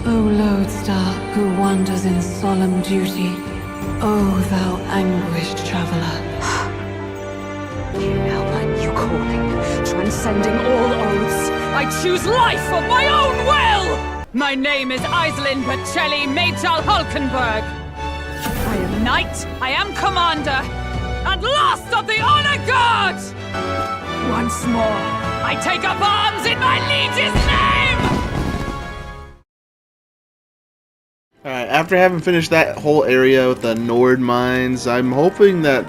O lodestar who wanders in solemn duty, O thou anguished traveler. Are you calling? Transcending all oaths, I choose life of my own will! My name is Iselin Pacelli Majal Hulkenberg. I am knight, I am commander, and last of the honor guard! Once more, I take up arms in my liege's name! Alright, after having finished that whole area with the Nord mines, I'm hoping that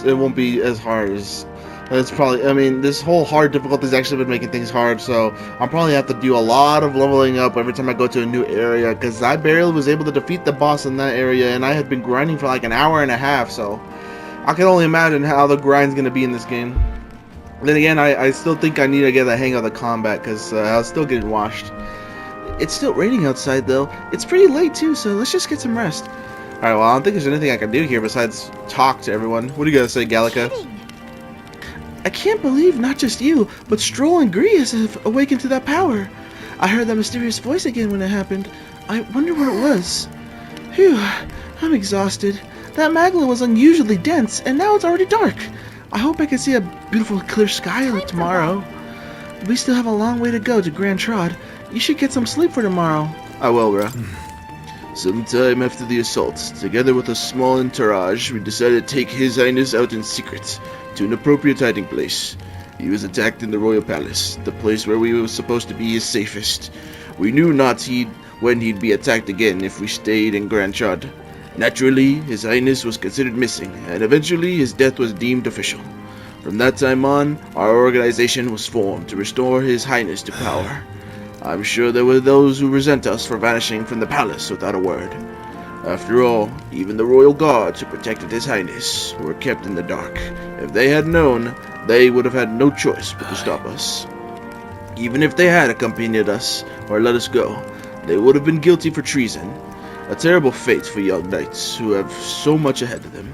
it won't be as hard as it's probably. I mean, this whole hard difficulty has actually been making things hard, so I'll probably have to do a lot of leveling up every time I go to a new area, because I barely was able to defeat the boss in that area, and I had been grinding for like an hour and a half, so I can only imagine how the grind's going to be in this game. Then again, I still think I need to get the hang of the combat, because I was still getting washed. It's still raining outside, though. It's pretty late, too, so let's just get some rest. Alright, well, I don't think there's anything I can do here besides talk to everyone. What do you gotta say, Gallica? I can't believe not just you, but Stroll and Grius have awakened to that power. I heard that mysterious voice again when it happened. I wonder what it was. Phew, I'm exhausted. That magma was unusually dense, and now it's already dark. I hope I can see a beautiful clear sky tomorrow. We still have a long way to go to Grand Trod. You should get some sleep for tomorrow. I will, bro. Sometime after the assault, together with a small entourage, we decided to take His Highness out in secret to an appropriate hiding place. He was attacked in the royal palace, the place where we were supposed to be his safest. We knew not when he'd be attacked again if we stayed in Grand Trod. Naturally, His Highness was considered missing, and eventually his death was deemed official. From that time on, our organization was formed to restore His Highness to power. I'm sure there were those who resent us for vanishing from the palace without a word. After all, even the royal guards who protected His Highness were kept in the dark. If they had known, they would have had no choice but to stop us. Even if they had accompanied us or let us go, they would have been guilty for treason. A terrible fate for young knights who have so much ahead of them.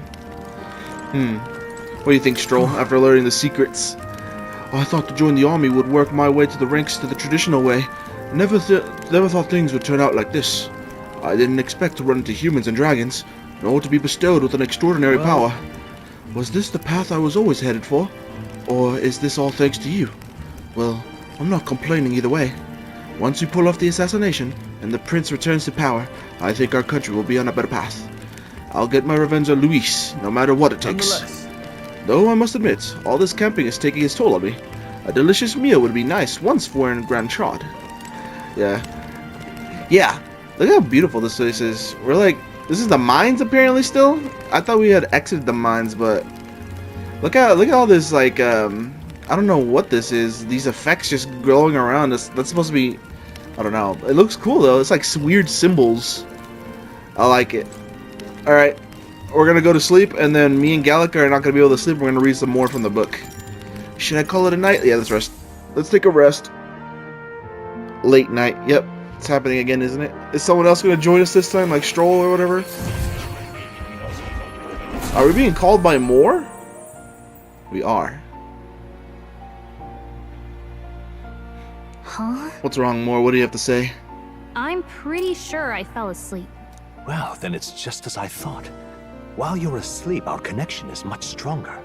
What do you think, Stroll, after learning the secrets? I thought to join the army would work my way to the ranks the traditional way. Never thought things would turn out like this. I didn't expect to run into humans and dragons, nor to be bestowed with an extraordinary power. Was this the path I was always headed for? Or is this all thanks to you? Well, I'm not complaining either way. Once we pull off the assassination, and the prince returns to power, I think our country will be on a better path. I'll get my revenge on Luis, no matter what it takes. Though I must admit, all this camping is taking its toll on me. A delicious meal would be nice once we're in Grand Trod. Yeah. Look how beautiful this place is. We're like, this is the mines apparently still? I thought we had exited the mines, but look at all this, like, I don't know what this is. These effects just glowing around. That's supposed to be, I don't know. It looks cool though. It's like weird symbols. I like it. Alright. We're gonna go to sleep, and then me and Gallica are not gonna be able to sleep. We're gonna read some more from the book. Should I call it a night? Yeah, let's rest. Let's take a rest. Late night. Yep, it's happening again, isn't it? Is someone else gonna join us this time, like Stroll or whatever? Are we being called by more? We are. Huh? What's wrong, Moore? What do you have to say? I'm pretty sure I fell asleep. Well, then it's just as I thought. While you're asleep, our connection is much stronger.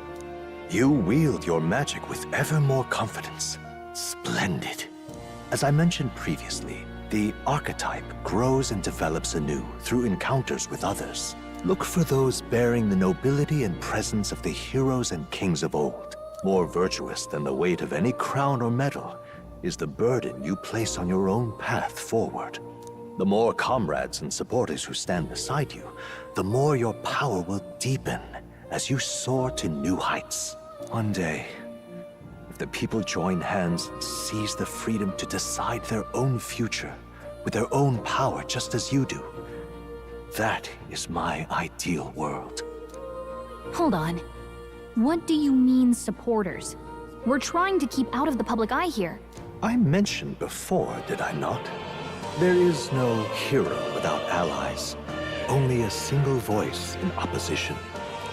You wield your magic with ever more confidence. Splendid. As I mentioned previously, the archetype grows and develops anew through encounters with others. Look for those bearing the nobility and presence of the heroes and kings of old. More virtuous than the weight of any crown or medal is the burden you place on your own path forward. The more comrades and supporters who stand beside you, the more your power will deepen as you soar to new heights. One day, if the people join hands and seize the freedom to decide their own future with their own power just as you do, that is my ideal world. Hold on. What do you mean, supporters? We're trying to keep out of the public eye here. I mentioned before, did I not? There is no hero without allies. Only a single voice in opposition.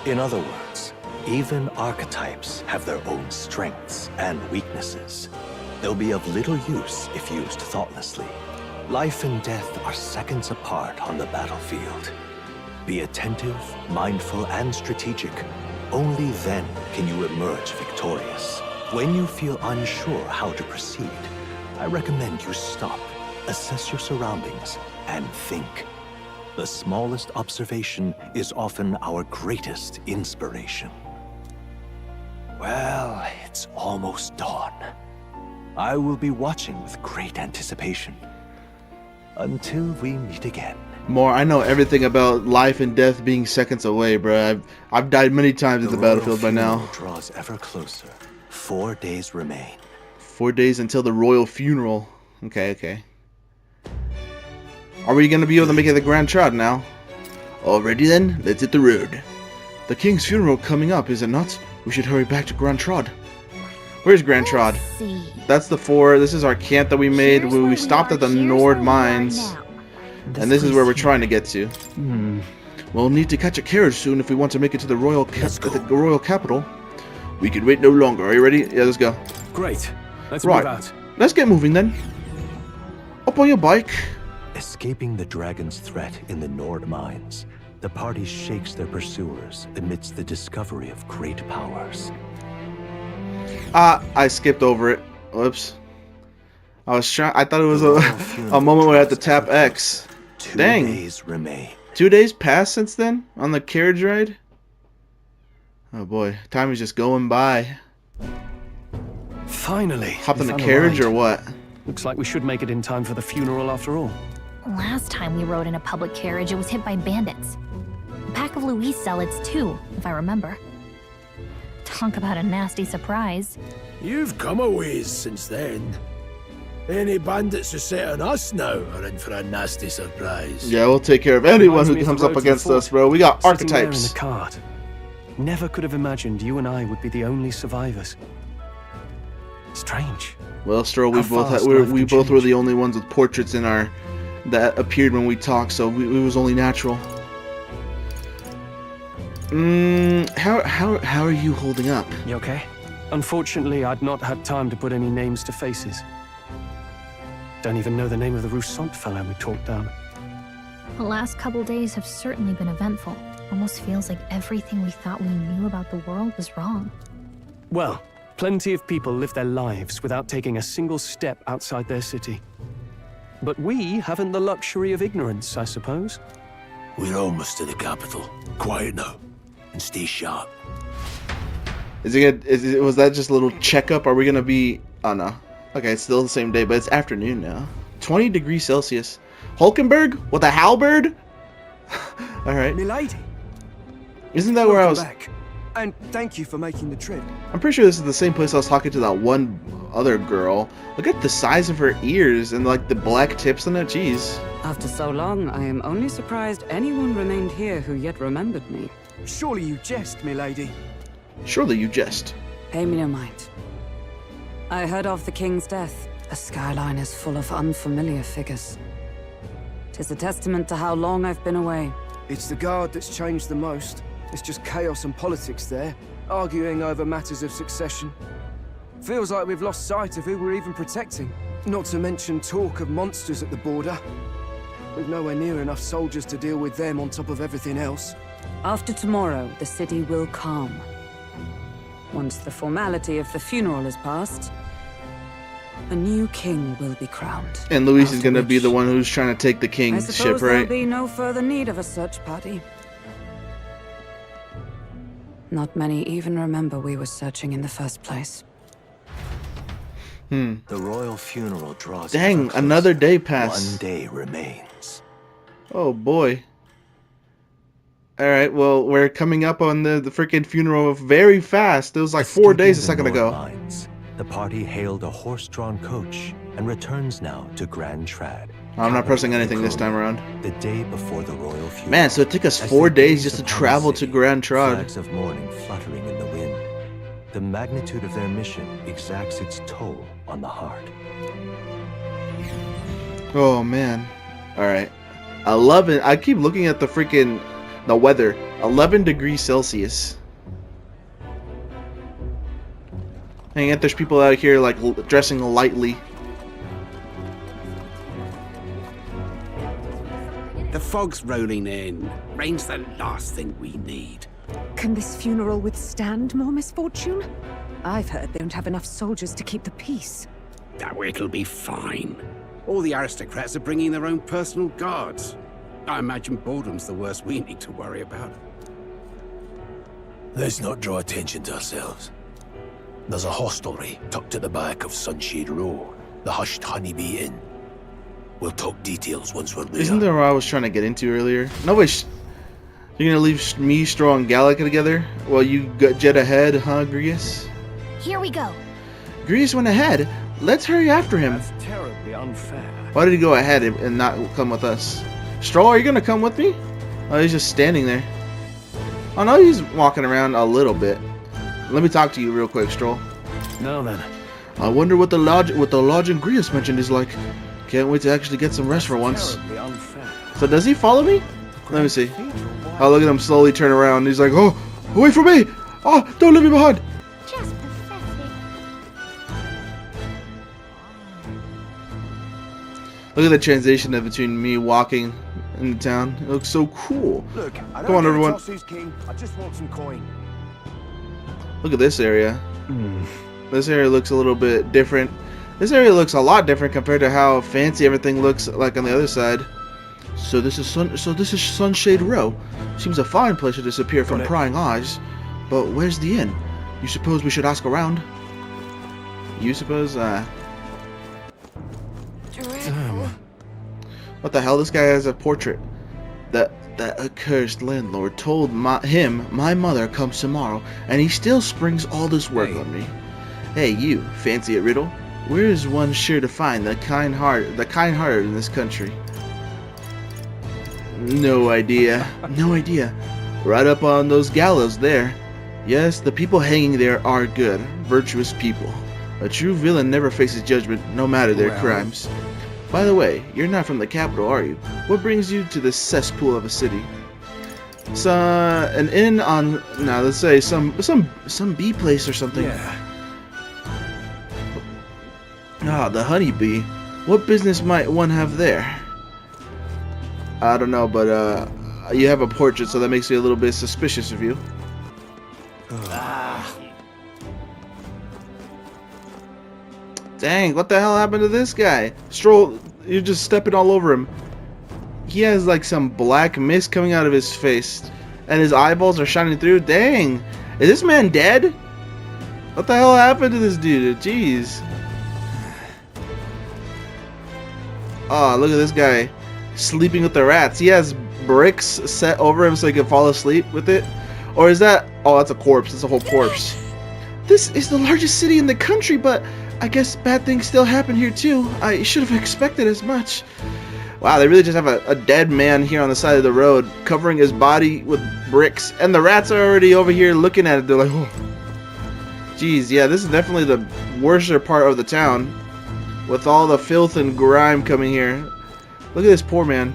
In other words, even archetypes have their own strengths and weaknesses. They'll be of little use if used thoughtlessly. Life and death are seconds apart on the battlefield. Be attentive, mindful, and strategic. Only then can you emerge victorious. When you feel unsure how to proceed, I recommend you stop, assess your surroundings, and think. The smallest observation is often our greatest inspiration. Well, it's almost dawn. I will be watching with great anticipation. Until we meet again. More, I know everything about life and death being seconds away, bro. I've died many times at the battlefield by now. Draws ever closer. 4 days remain. 4 days until the royal funeral. Okay. Are we gonna be able to make it the Grand Trot now? Already then, let's hit the road. The king's funeral coming up, is it not? We should hurry back to Grand Trot. Where's Grand Trot? That's the 4. This is our camp that we made when we stopped at the Nord Mines. And this is where we're trying to get to. We'll need to catch a carriage soon if we want to make it to the royal capital. We can wait no longer. Are you ready? Yeah, let's go. Great. Let's move out. Let's get moving then. Up on your bike. Escaping the dragon's threat in the Nord Mines, the party shakes their pursuers amidst the discovery of great powers. I skipped over it. Whoops. I thought it was a moment where I had to tap X. 2 Dang. days remain. 2 days passed since then on the carriage ride? Oh boy, time is just going by. Finally. Hopped in we the found a carriage ride. or what? Looks like we should make it in time for the funeral after all. Last time we rode in a public carriage, it was hit by bandits. A pack of Louis zealots, too, if I remember. Talk about a nasty surprise. You've come a ways since then. Any bandits who set on us now are in for a nasty surprise. Yeah, we'll take care of anyone Reminds who me of comes the up road to the against fort. us, bro. We got Sitting there in archetypes. the cart. Never could have imagined you and I would be the only survivors. Strange. Well, Stroll, we How both fast we life can both were change. the only ones with portraits in our that appeared when we talked, so it was only natural. How are you holding up? You okay? Unfortunately, I'd not had time to put any names to faces. Don't even know the name of the Roussant fellow we talked down. The last couple days have certainly been eventful. Almost feels like everything we thought we knew about the world was wrong. Well, plenty of people live their lives without taking a single step outside their city. But we haven't the luxury of ignorance, I suppose. We're almost to the capital. Quiet now, and stay sharp. Was that just a little checkup? Are we gonna be? Oh no. Okay, it's still the same day, but it's afternoon now. 20 degrees Celsius. Hulkenberg with a halberd? All right. Milady, Isn't that where I was? back. And thank you for making the trip. I'm pretty sure this is the same place I was talking to that one other girl. Look at the size of her ears and like the black tips on it. Jeez. After so long, I am only surprised anyone remained here who yet remembered me. Surely you jest, milady. Surely you jest. Pay me no mind. I heard of the king's death. The skyline is full of unfamiliar figures. 'Tis a testament to how long I've been away. It's the guard that's changed the most. It's just chaos and politics there, arguing over matters of succession. Feels like we've lost sight of who we're even protecting. Not to mention talk of monsters at the border. We've nowhere near enough soldiers to deal with them on top of everything else. After tomorrow, the city will calm. Once the formality of the funeral is past, a new king will be crowned. And Luis is After gonna be which, the one who's trying to take the I king's suppose ship, there'll right? be no further need of a search party. Not many even remember we were searching in the first place. The royal funeral draws Dang, ever closer. another day passed. 1 day remains. Oh boy. Alright, well, we're coming up on the freaking funeral very fast. It was like 4 days a second Escaping the ago. Nord Mines, the party hailed a horse-drawn coach and returns now to Grand Trad. I'm not pressing capital of anything this time around. The day before the royal funeral. Man, so it took us As 4 they days gaze just to upon travel the to city, Grand Trad. Flags of mourning fluttering in the wind. The magnitude of their mission exacts its toll on the heart. Oh man. Alright. 11. I keep looking at the weather. 11 degrees Celsius. And yet there's people out here like dressing lightly. The fog's rolling in. Rain's the last thing we need. Can this funeral withstand more misfortune? I've heard they don't have enough soldiers to keep the peace. Oh, it'll be fine. All the aristocrats are bringing their own personal guards. I imagine boredom's the worst we need to worry about. Let's not draw attention to ourselves. There's a hostelry tucked at the back of Sunshade Row, the Hushed Honeybee Inn. We'll talk details once we're there. Isn't there what I was trying to get into earlier? No way. You're gonna leave me, Straw, and Gallica together while you jet ahead, huh, Grius? Here we go. Grius went ahead. Let's hurry after him. That's terribly unfair. Why did he go ahead and not come with us? Straw, are you gonna come with me? Oh, he's just standing there. Oh no, he's walking around a little bit. Let me talk to you real quick, Stroll. Now then. I wonder what the lodge in Grius mentioned is like. Can't wait to actually get some rest for once. So does he follow me? Let me see. Oh, look at him slowly turn around. He's like, oh, wait for me! Oh, don't leave me behind! Just pathetic. Look at the transition between me walking in the town. It looks so cool. Look, I Come on, everyone. King. I just want some coin. Look at this area. This area looks a little bit different. This area looks a lot different compared to how fancy everything looks like on the other side. So this is Sunshade Row. Seems a fine place to disappear from prying eyes. But where's the inn? You suppose we should ask around? You suppose? What the hell? This guy has a portrait. That accursed landlord told him my mother comes tomorrow, and he still springs all this work on me. Hey, you fancy a riddle? Where is one sure to find the kind-hearted in this country? No idea. No idea. Right up on those gallows there. Yes, the people hanging there are good, virtuous people. A true villain never faces judgment, no matter their crimes. By the way, you're not from the capital, are you? What brings you to this cesspool of a city? An inn on, now let's say some bee place or something. Yeah. Ah, the honeybee. What business might one have there? I don't know, but you have a portrait, so that makes me a little bit suspicious of you. Dang, what the hell happened to this guy? Stroll, you're just stepping all over him. He has like some black mist coming out of his face, and his eyeballs are shining through. Dang, is this man dead? What the hell happened to this dude? Jeez. Oh, look at this guy sleeping with the rats. He has bricks set over him so he can fall asleep with it. Or is that... oh, that's a corpse. That's a whole corpse. This is the largest city in the country, but I guess bad things still happen here too. I should have expected as much. Wow, they really just have a dead man here on the side of the road, covering his body with bricks. And the rats are already over here looking at it. They're like, oh. Jeez, yeah, this is definitely the worser part of the town. With all the filth and grime coming here. Look at this poor man.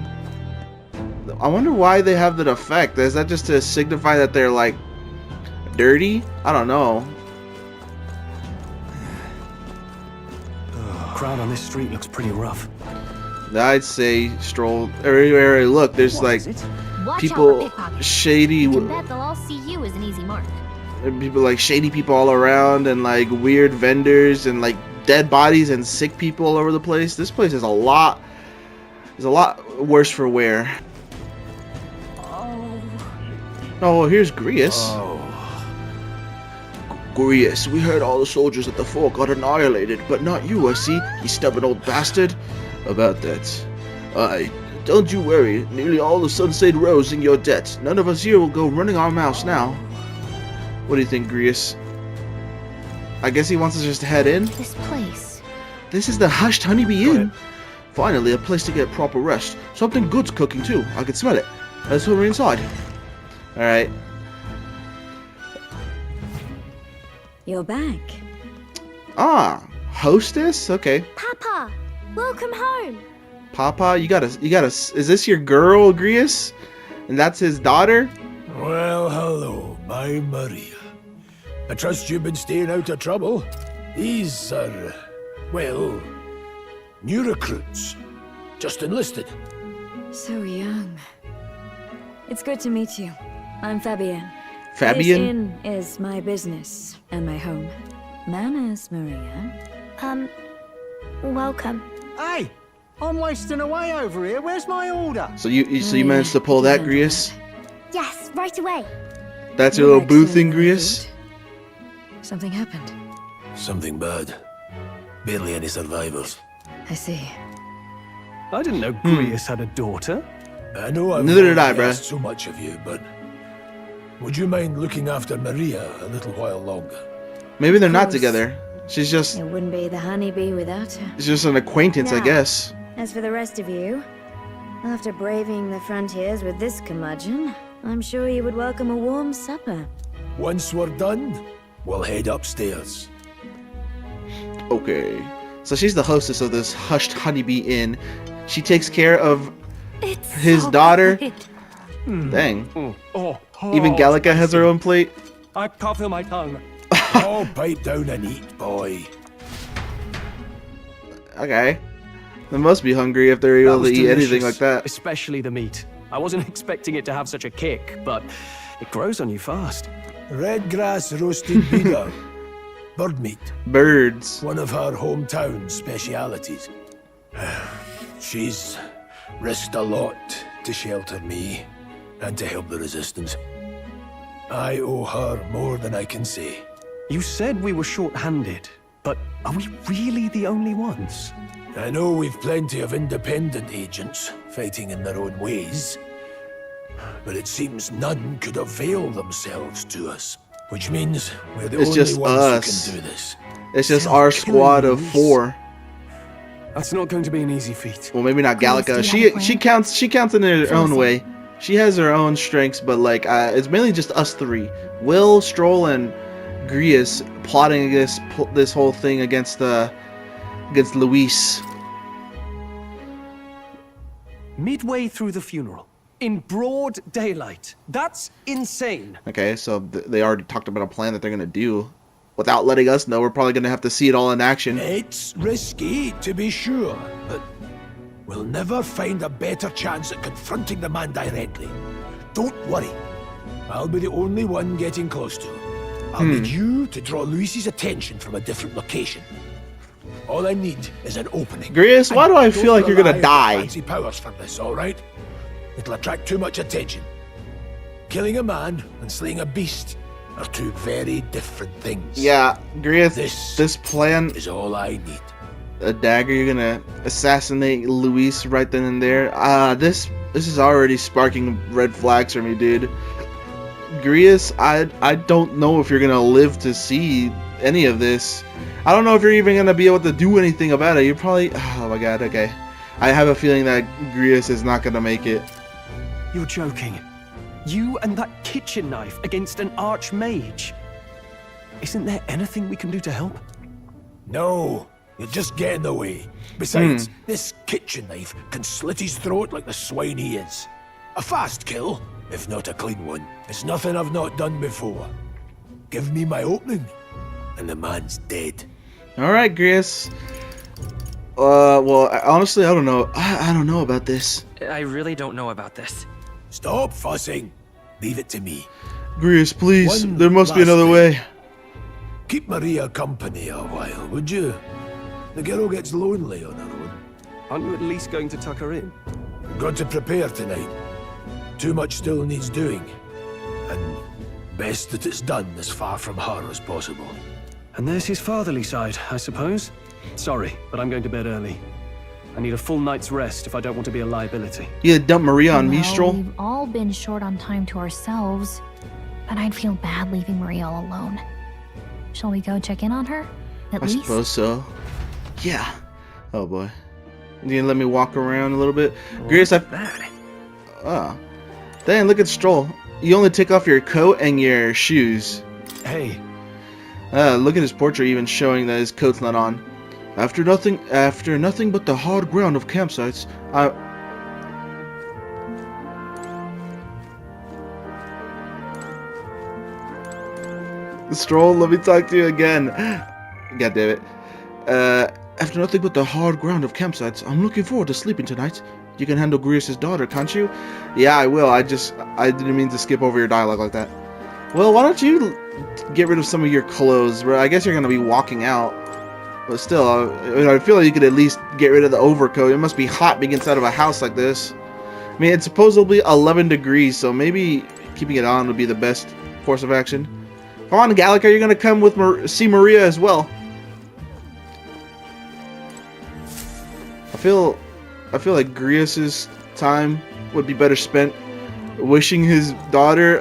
I wonder why they have that effect. Is that just to signify that they're like dirty? I don't know. Crowd on this street looks pretty rough. I'd say stroll everywhere I look. There's like people shady. You can bet they'll all see you as an easy mark. People like shady people all around, and like weird vendors, and like dead bodies and sick people all over the place. This place is a lot worse for wear. Oh, here's Grius. Grius, we heard all the soldiers at the fort got annihilated, but not you, I see, you stubborn old bastard. About that. Aye, don't you worry, nearly all the Sunshade Row's in your debt. None of us here will go running our mouths now. What do you think, Grius? I guess he wants us just to head in? This place. This is the Hushed Honeybee Inn. Finally, a place to get proper rest. Something good's cooking too. I can smell it. Let's hurry inside. Alright. You're back. Ah, hostess? Okay. Papa, welcome home. Papa, you gotta, is this your girl, Grius? And that's his daughter? Well, hello, my Maria. I trust you've been staying out of trouble. These are, well, new recruits. Just enlisted. So young. It's good to meet you. I'm Fabienne. Fabian? This inn is my business and my home. Manners, Maria. Welcome. Hey! I'm wasting away over here. Where's my order? So you managed to pull that, Grius? Yes, right away. That's your little booth thing, Grius? Something happened. Something bad. Barely any survivors. I see. I didn't know Grius had a daughter. I know I've Neither did I, already bruh. asked so much of you, but would you mind looking after Maria a little while longer? Maybe they're not together. She's just It wouldn't be the honeybee without her. she's just an acquaintance, I Now, guess. As for the rest of you, after braving the frontiers with this curmudgeon, I'm sure you would welcome a warm supper. Once we're done, we'll head upstairs. Okay. So she's the hostess of this hushed honeybee inn. She takes care of his daughter. Dang. Even Gallica has her own plate. I can't feel my tongue. Oh, pipe down and eat, boy. Okay. They must be hungry if they're able to eat anything like that. Especially the meat. I wasn't expecting it to have such a kick, but it grows on you fast. Red grass roasted beaver. Bird meat. Birds. One of her hometown specialities. She's risked a lot to shelter me and to help the resistance. I owe her more than I can say. You said we were short-handed, but are we really the only ones? I know we've plenty of independent agents fighting in their own ways, but it seems none could avail themselves to us, which means we're the It's only just ones us. who can do this. It's just our squad of 4. That's not going to be an easy feat. Well, maybe not Gallica. She counts in her own way. She has her own strengths, but like it's mainly just us 3. Will, Stroll, and Grius plotting against this whole thing against Luis. Midway through the funeral, in broad daylight. That's insane. Okay, so they already talked about a plan that they're gonna do. Without letting us know, we're probably gonna have to see it all in action. It's risky, to be sure, but we'll never find a better chance at confronting the man directly. Don't worry. I'll be the only one getting close to him. I'll need you to draw Luis's attention from a different location. All I need is an opening. Grius, why do I feel like you're gonna die? Fancy powers for this, all right? It'll attract too much attention. Killing a man and slaying a beast are two very different things. Yeah, Grius, this plan is all I need. A dagger, you're gonna assassinate Luis right then and there. This is already sparking red flags for me, dude. Grius, I don't know if you're gonna live to see any of this. I don't know if you're even gonna be able to do anything about it. You're probably, oh my god, okay. I have a feeling that Grius is not gonna make it. You're joking. You and that kitchen knife against an archmage. Isn't there anything we can do to help? No, you'll just get in the way. Besides, this kitchen knife can slit his throat like the swine he is. A fast kill, if not a clean one. It's nothing I've not done before. Give me my opening, and the man's dead. Alright, Grius. Well, honestly, I don't know. I don't know about this. I really don't know about this. Stop fussing. Leave it to me. Grius, please. One There must be last another thing. way. Keep Maria company a while, would you? The girl gets lonely on her own. Aren't you at least going to tuck her in? Got to prepare tonight. Too much still needs doing. And best that it's done as far from her as possible. And there's his fatherly side, I suppose. Sorry, but I'm going to bed early. I need a full night's rest if I don't want to be a liability. You had dumped Maria on me, Well, Stroll? we've all been short on time to ourselves, but I'd feel bad leaving Maria all alone. Shall we go check in on her? At I least? suppose so. Yeah. Oh boy. You gonna let me walk around a little bit? Grius, Oh. Dang, look at Stroll. You only take off your coat and your shoes. Hey. Look at his portrait even showing that his coat's not on. After nothing but the hard ground of campsites, Stroll, let me talk to you again. God damn it. After nothing but the hard ground of campsites, I'm looking forward to sleeping tonight. You can handle Grius' daughter, can't you? Yeah, I will. I didn't mean to skip over your dialogue like that. Well, why don't you get rid of some of your clothes? I guess you're going to be walking out. But still, I feel like you could at least get rid of the overcoat. It must be hot being inside of a house like this. I mean, it's supposedly 11 degrees, so maybe keeping it on would be the best course of action. Come on, Gallic, are you going to come with see Maria as well? I feel like Grius' time would be better spent wishing his daughter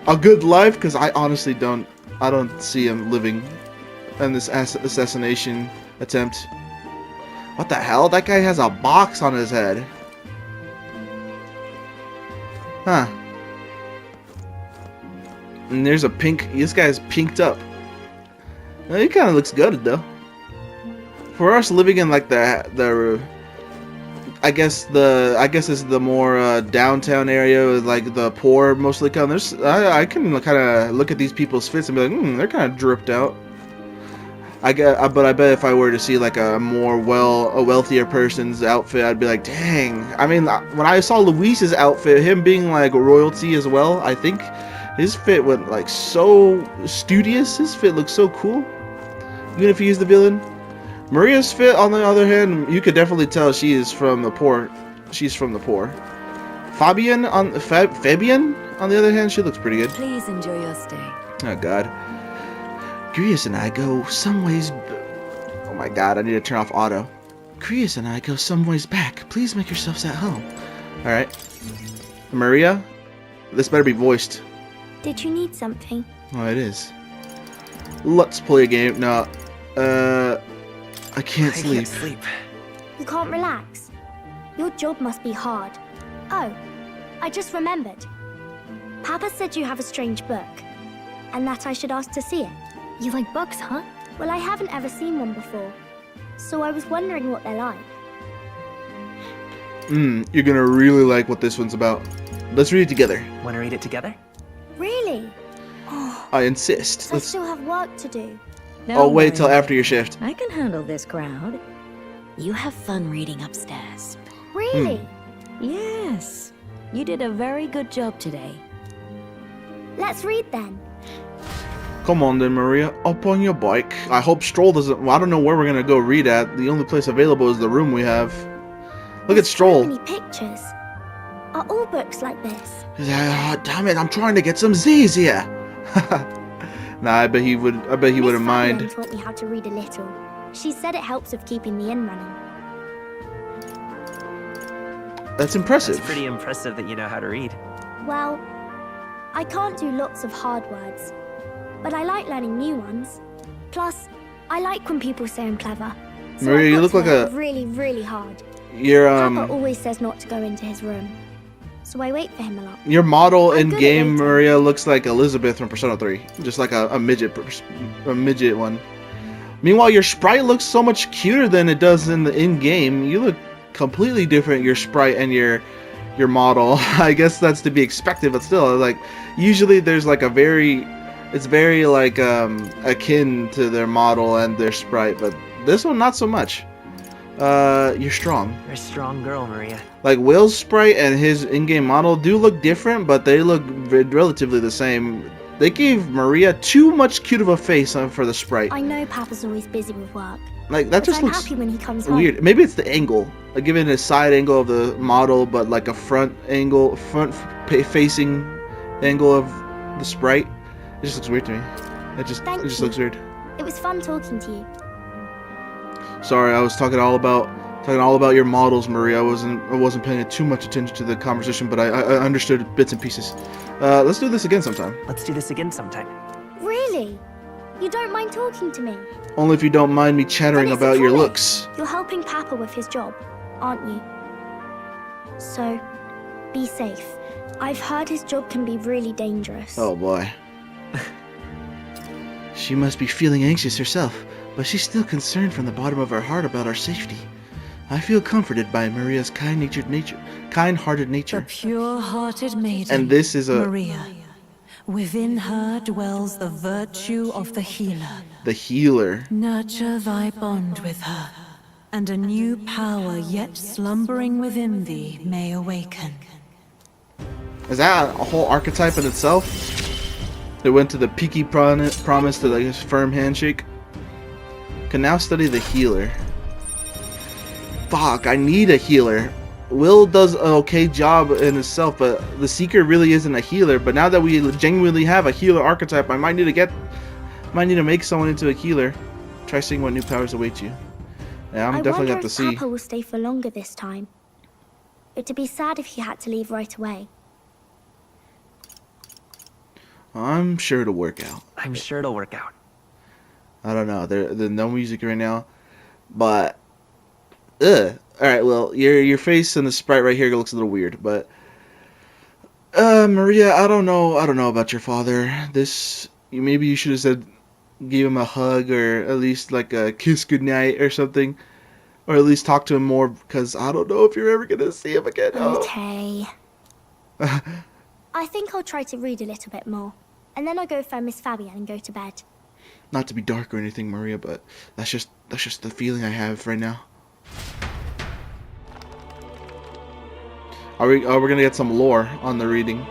a good life, because I honestly don't see him living in this assassination attempt. What the hell? That guy has a box on his head. Huh. And there's a pink. This guy's pinked up. Well, he kind of looks good though. For us living in like the I guess it's the more downtown area with like the poor mostly come. I can kind of look at these people's fits and be like, they're kind of dripped out. But I bet if I were to see like a wealthier person's outfit, I'd be like, dang. I mean, when I saw Luis's outfit, him being like royalty as well, I think his fit went like so studious. His fit looks so cool, even if he is the villain. Maria's fit, on the other hand, you could definitely tell she is from the poor. She's from the poor. Fabian, on the other hand, she looks pretty good. Please enjoy your stay. Oh God. Grius and I go some ways. Oh my God, I need to turn off auto. Grius and I go some ways back. Please make yourselves at home. All right. Maria, this better be voiced. Did you need something? Oh, it is. Let's play a game. No. I can't sleep. You can't relax? Your job must be hard. Oh, I just remembered. Papa said you have a strange book, and that I should ask to see it. You like books, huh? Well, I haven't ever seen one before, so I was wondering what they're like. You're gonna really like what this one's about. Let's read it together. Want to read it together? Really? I insist. I still have work to do. I'll wait till after your shift. I can handle this crowd. You have fun reading upstairs. Really? Yes. You did a very good job today. Let's read then. Come on then, Maria. Up on your bike. I hope Stroll doesn't... Well, I don't know where we're gonna go read at. The only place available is the room we have. Look at Stroll. So many pictures. Are all books like this? Damn it, I'm trying to get some Z's here. Nah, I bet he wouldn't mind. Miss taught me how to read a little. She said it helps with keeping the inn running. That's impressive. It's pretty impressive that you know how to read. Well, I can't do lots of hard words, but I like learning new ones. Plus, I like when people say I'm clever. So Maria, you look like a... really, really hard. You're Papa always says not to go into his room, so I wait for him a lot. Your model in game, Maria, looks like Elizabeth from Persona 3, just like a midget one. Meanwhile, your sprite looks so much cuter than it does in the in-game. You look completely different, your sprite and your model. I guess that's to be expected, but still, like, usually there's like it's very like akin to their model and their sprite, but this one not so much. You're strong. You're a strong girl, Maria. Like, Will's sprite and his in-game model do look different, but they look relatively the same. They gave Maria too much cute of a face for the sprite. I know Papa's always busy with work. Like, that just I'm looks happy when he comes weird. home. Maybe it's the angle. Like, giving a side angle of the model, but like a front facing angle of the sprite. It just looks weird to me. It just looks weird. It was fun talking to you. Sorry, I was talking all about your models, Maria. I wasn't paying too much attention to the conversation, but I understood bits and pieces. Let's do this again sometime. Let's do this again sometime. Really? You don't mind talking to me? Only if you don't mind me chattering about your looks. You're helping Papa with his job, aren't you? So, be safe. I've heard his job can be really dangerous. Oh boy. She must be feeling anxious herself, but she's still concerned from the bottom of her heart about our safety. I feel comforted by Maria's kind-hearted nature. A pure-hearted maiden. And this is a... Maria, Within her dwells the virtue of the healer. The healer. Nurture thy bond with her, and a new power yet slumbering within thee may awaken. Is that a whole archetype in itself? It went to the peaky promise to the firm handshake. Can now study the healer. Fuck, I need a healer. Will does an okay job in itself, but the Seeker really isn't a healer. But now that we genuinely have a healer archetype, I might need to make someone into a healer. Try seeing what new powers await you. Yeah, I'm definitely gonna have to see. Papa will stay for longer this time. It'd be sad if he had to leave right away. I'm sure it'll work out. I'm sure it'll work out. I don't know. There's no music right now, but all right. Well, your face and the sprite right here looks a little weird, but Maria, I don't know about your father. Maybe you should have said, give him a hug, or at least like a kiss goodnight or something, or at least talk to him more, because I don't know if you're ever gonna see him again. Okay. I think I'll try to read a little bit more, and then I'll go find Miss Fabian and go to bed. Not to be dark or anything, Maria, but that's just the feeling I have right now. We're gonna get some lore on the reading.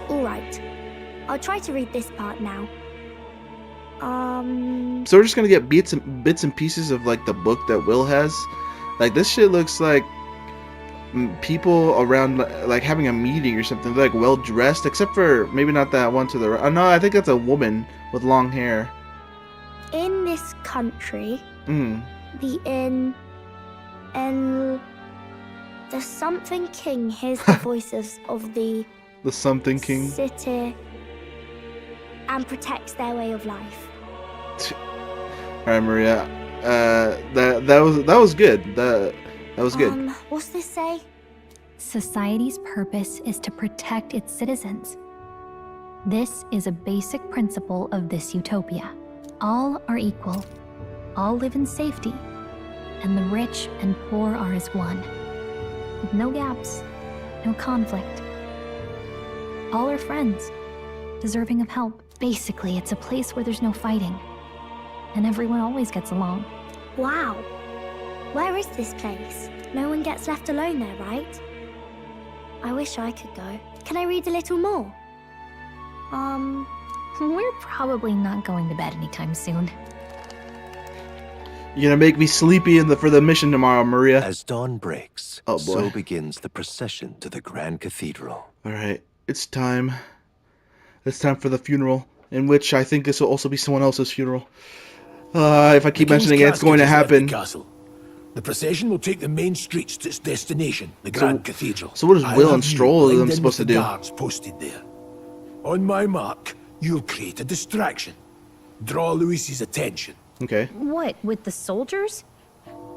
All right. I'll try to read this part now. So we're just gonna get bits and pieces of like the book that Will has. Like this shit looks like people around like having a meeting or something. They're like well dressed, except for maybe not that one to the right. Oh, no, I think that's a woman with long hair. In this country, the Something King hears the voices of the Something King city and protects their way of life. All right, Maria. That was good. That was good. What's this say? Society's purpose is to protect its citizens. This is a basic principle of this utopia. All are equal, all live in safety, and the rich and poor are as one. With no gaps, no conflict. All are friends, deserving of help. Basically, it's a place where there's no fighting, and everyone always gets along. Wow. Where is this place? No one gets left alone there, right? I wish I could go. Can I read a little more? We're probably not going to bed anytime soon. You're gonna make me sleepy for the mission tomorrow, Maria. As dawn breaks, so begins the procession to the Grand Cathedral. Alright, it's time. It's time for the funeral, in which I think this will also be someone else's funeral. If I keep mentioning it, it's going to happen. The procession will take the main streets to its destination, the Grand Cathedral. So what does Will and Stroll them supposed to do? Guards posted there. On my mark, you'll create a distraction. Draw Luis's attention. Okay. What, with the soldiers?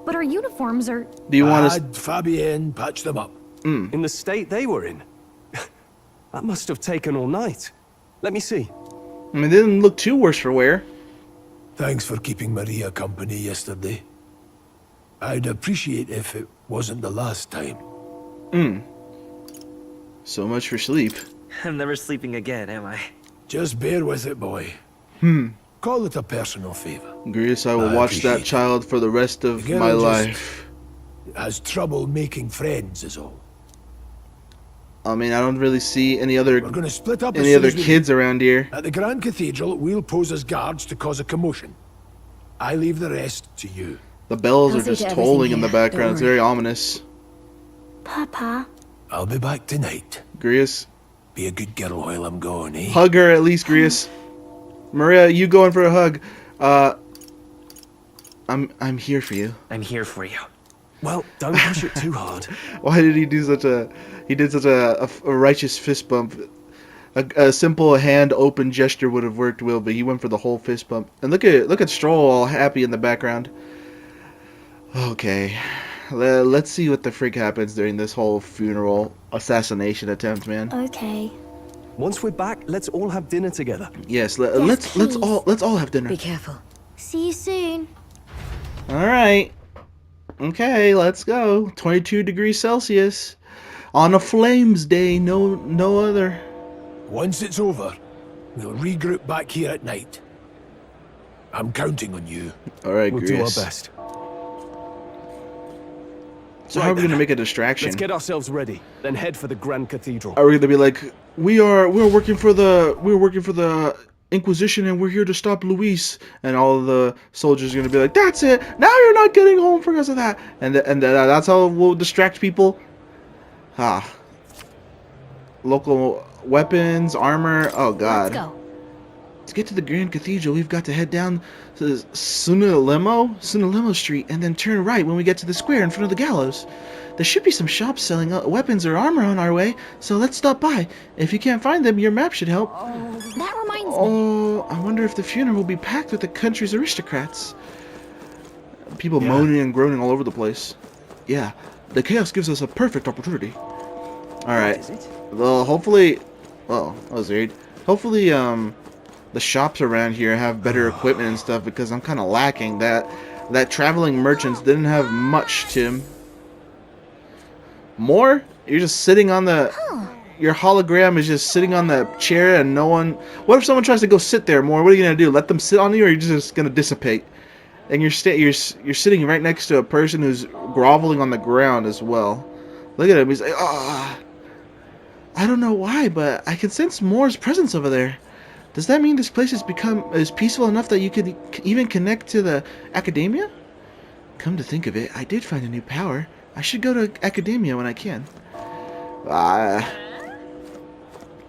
But our uniforms are... Do you want to... Fabienne, patch them up. In the state they were in? That must have taken all night. Let me see. I mean, they didn't look too worse for wear. Thanks for keeping Maria company yesterday. I'd appreciate if it wasn't the last time. So much for sleep. I'm never sleeping again, am I? Just bear with it, boy. Call it a personal favor. Grius, I will watch that child for the rest of my life. Has trouble making friends is all. I mean, I don't really see any other We're gonna split up any other kids around here. At the Grand Cathedral, we'll pose as guards to cause a commotion. I leave the rest to you. The bells are just tolling in the background. It's very ominous. Papa. I'll be back tonight. Grius. Be a good girl while I'm gone, eh? Hug her at least, Grius. Maria, you going for a hug. I'm here for you. I'm here for you. Well, don't push it too hard. Why did he do such a... He did such a righteous fist bump. A simple hand open gesture would have worked, Will, but he went for the whole fist bump. And look at Stroll all happy in the background. Okay. Let's see what the freak happens during this whole funeral assassination attempt, man. Okay. Once we're back, let's all have dinner together. Yes, let's all have dinner. Be careful. See you soon. All right. Okay, let's go. 22 degrees Celsius on a flames day. No other. Once it's over, we'll regroup back here at night. I'm counting on you. All right, we'll Grius. do our best. So how are we gonna make a distraction? Let's get ourselves ready, then head for the Grand Cathedral. Are we gonna be like, we're working for the Inquisition and we're here to stop Luis, and all of the soldiers are gonna be like, that's it. Now you're not getting home because of that, and that's how we'll distract people. Local weapons, armor. Oh God. Let's go. To get to the Grand Cathedral, we've got to head down to Sunalemo Street, and then turn right when we get to the square in front of the gallows. There should be some shops selling weapons or armor on our way, so let's stop by. If you can't find them, your map should help. That reminds me. Oh, I wonder if the funeral will be packed with the country's aristocrats. People moaning and groaning all over the place. Yeah, the chaos gives us a perfect opportunity. Alright. Well, hopefully... Oh, that was weird. Hopefully, the shops around here have better equipment and stuff, because I'm kind of lacking that. That traveling merchants didn't have much, Tim. More? You're just sitting on the... Your hologram is just sitting on the chair and no one... What if someone tries to go sit there more? What are you going to do? Let them sit on you, or are you just going to dissipate? And you're sitting right next to a person who's groveling on the ground as well. Look at him. He's like, I don't know why, but I can sense Moore's presence over there. Does that mean this place has become peaceful enough that you could even connect to the Academia? Come to think of it, I did find a new power. I should go to Academia when I can. I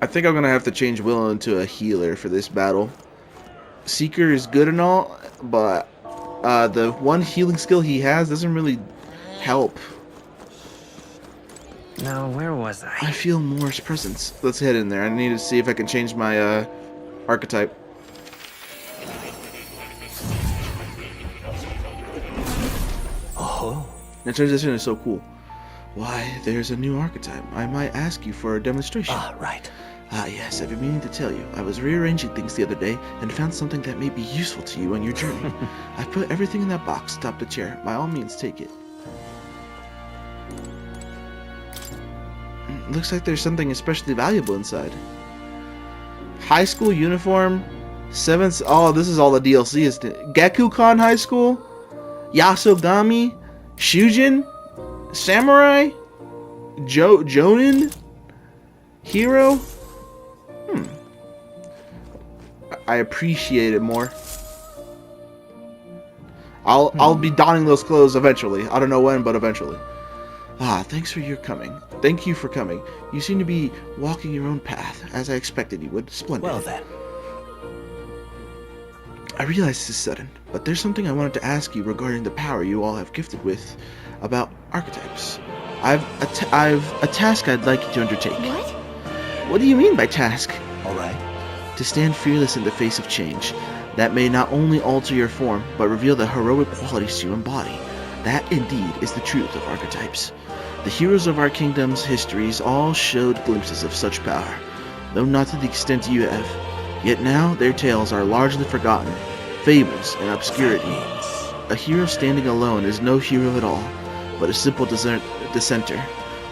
think I'm going to have to change Willow into a healer for this battle. Seeker is good and all, but the one healing skill he has doesn't really help. Now, where was I? I feel Moore's presence. Let's head in there. I need to see if I can change my archetype. Oh. The transition is so cool. Why, there's a new archetype. I might ask you for a demonstration. Right. Yes, I've been meaning to tell you. I was rearranging things the other day and found something that may be useful to you on your journey. I've put everything in that box atop the chair. By all means, take it. Looks like there's something especially valuable inside. High school uniform, 7th. Oh, this is all the DLC, isn't it? Gekukan High School, Yasogami, Shujin, Samurai, Jonin, Hero. I appreciate it more. I'll be donning those clothes eventually. I don't know when, but eventually. Thanks for your coming. Thank you for coming. You seem to be walking your own path, as I expected you would. Splendid. Well then. I realize this is sudden, but there's something I wanted to ask you regarding the power you all have gifted with, about archetypes. I've a task I'd like you to undertake. What? What do you mean by task? Alright. To stand fearless in the face of change. That may not only alter your form, but reveal the heroic qualities you embody. That indeed is the truth of archetypes. The heroes of our kingdom's histories all showed glimpses of such power, though not to the extent you have. Yet now their tales are largely forgotten, fables and obscurity. A hero standing alone is no hero at all, but a simple dissenter.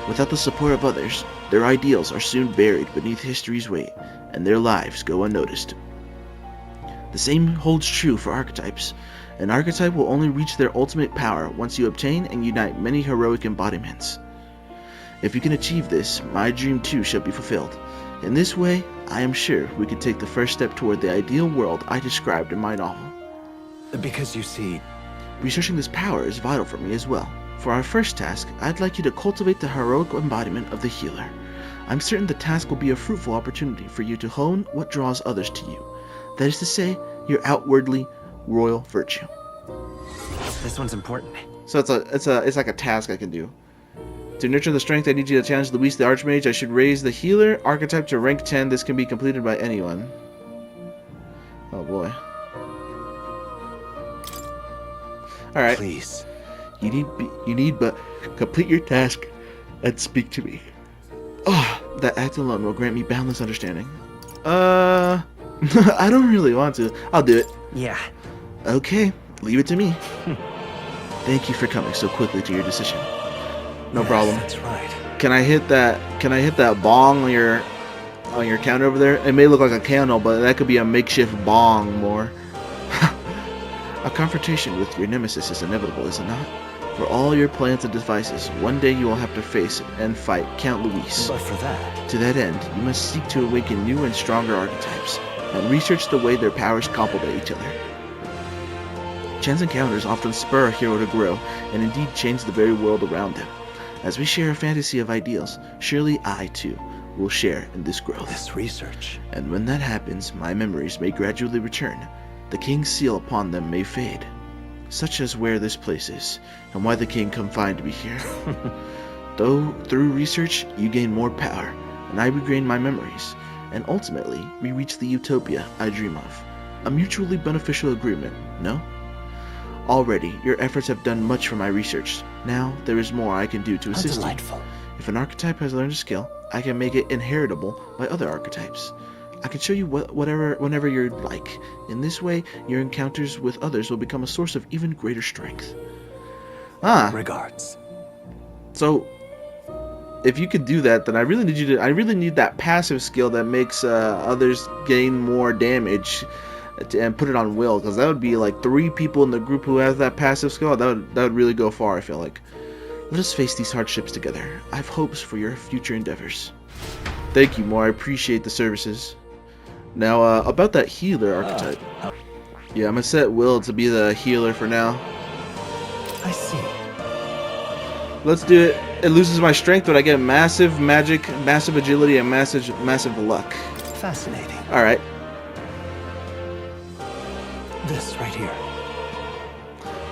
Without the support of others, their ideals are soon buried beneath history's weight, and their lives go unnoticed. The same holds true for archetypes. An archetype will only reach their ultimate power once you obtain and unite many heroic embodiments. If you can achieve this, my dream too shall be fulfilled. In this way, I am sure we can take the first step toward the ideal world I described in my novel. Because you see, researching this power is vital for me as well. For our first task, I'd like you to cultivate the heroic embodiment of the healer. I'm certain the task will be a fruitful opportunity for you to hone what draws others to you. That is to say, your outwardly royal virtue. This one's important. So it's like a task I can do. To nurture the strength, I need you to challenge Luis the Archmage. I should raise the healer archetype to rank 10. This can be completed by anyone. Oh boy. All right. Please. You need but complete your task and speak to me. Oh, that act alone will grant me boundless understanding. I don't really want to. I'll do it. Yeah. Okay, leave it to me. Thank you for coming so quickly to your decision. No problem. That's right. Can I hit that bong on your on your counter over there. It may look like a candle, but that could be a makeshift bong more. A confrontation with your nemesis is inevitable, is it not? For all your plans and devices, one day you will have to face and fight Count Luis. But for that... To that end, you must seek to awaken new and stronger archetypes, and research the way their powers complement each other. Chance encounters often spur a hero to grow, and indeed change the very world around them. As we share a fantasy of ideals, surely I, too, will share in this growth. This research. And when that happens, my memories may gradually return. The king's seal upon them may fade. Such as where this place is, and why the king confined me here. Though, through research, you gain more power, and I regain my memories, and ultimately, we reach the utopia I dream of. A mutually beneficial agreement, no? Already, your efforts have done much for my research. Now, there is more I can do to assist you. If an archetype has learned a skill, I can make it inheritable by other archetypes. I can show you whenever you'd like. In this way, your encounters with others will become a source of even greater strength. Regards. So, if you could do that, then I really need that passive skill that makes others gain more damage, and put it on will, because that would be like 3 people in the group who has that passive skill. That would really go far, I feel like. Let us face these hardships together. I have hopes for your future endeavors. Thank you, Moore. I appreciate the services. Now, about that healer archetype. Yeah, I'm gonna set Will to be the healer for now. I see. Let's do it. It loses my strength, but I get massive magic, massive agility, and massive luck. Fascinating. Alright. This right here.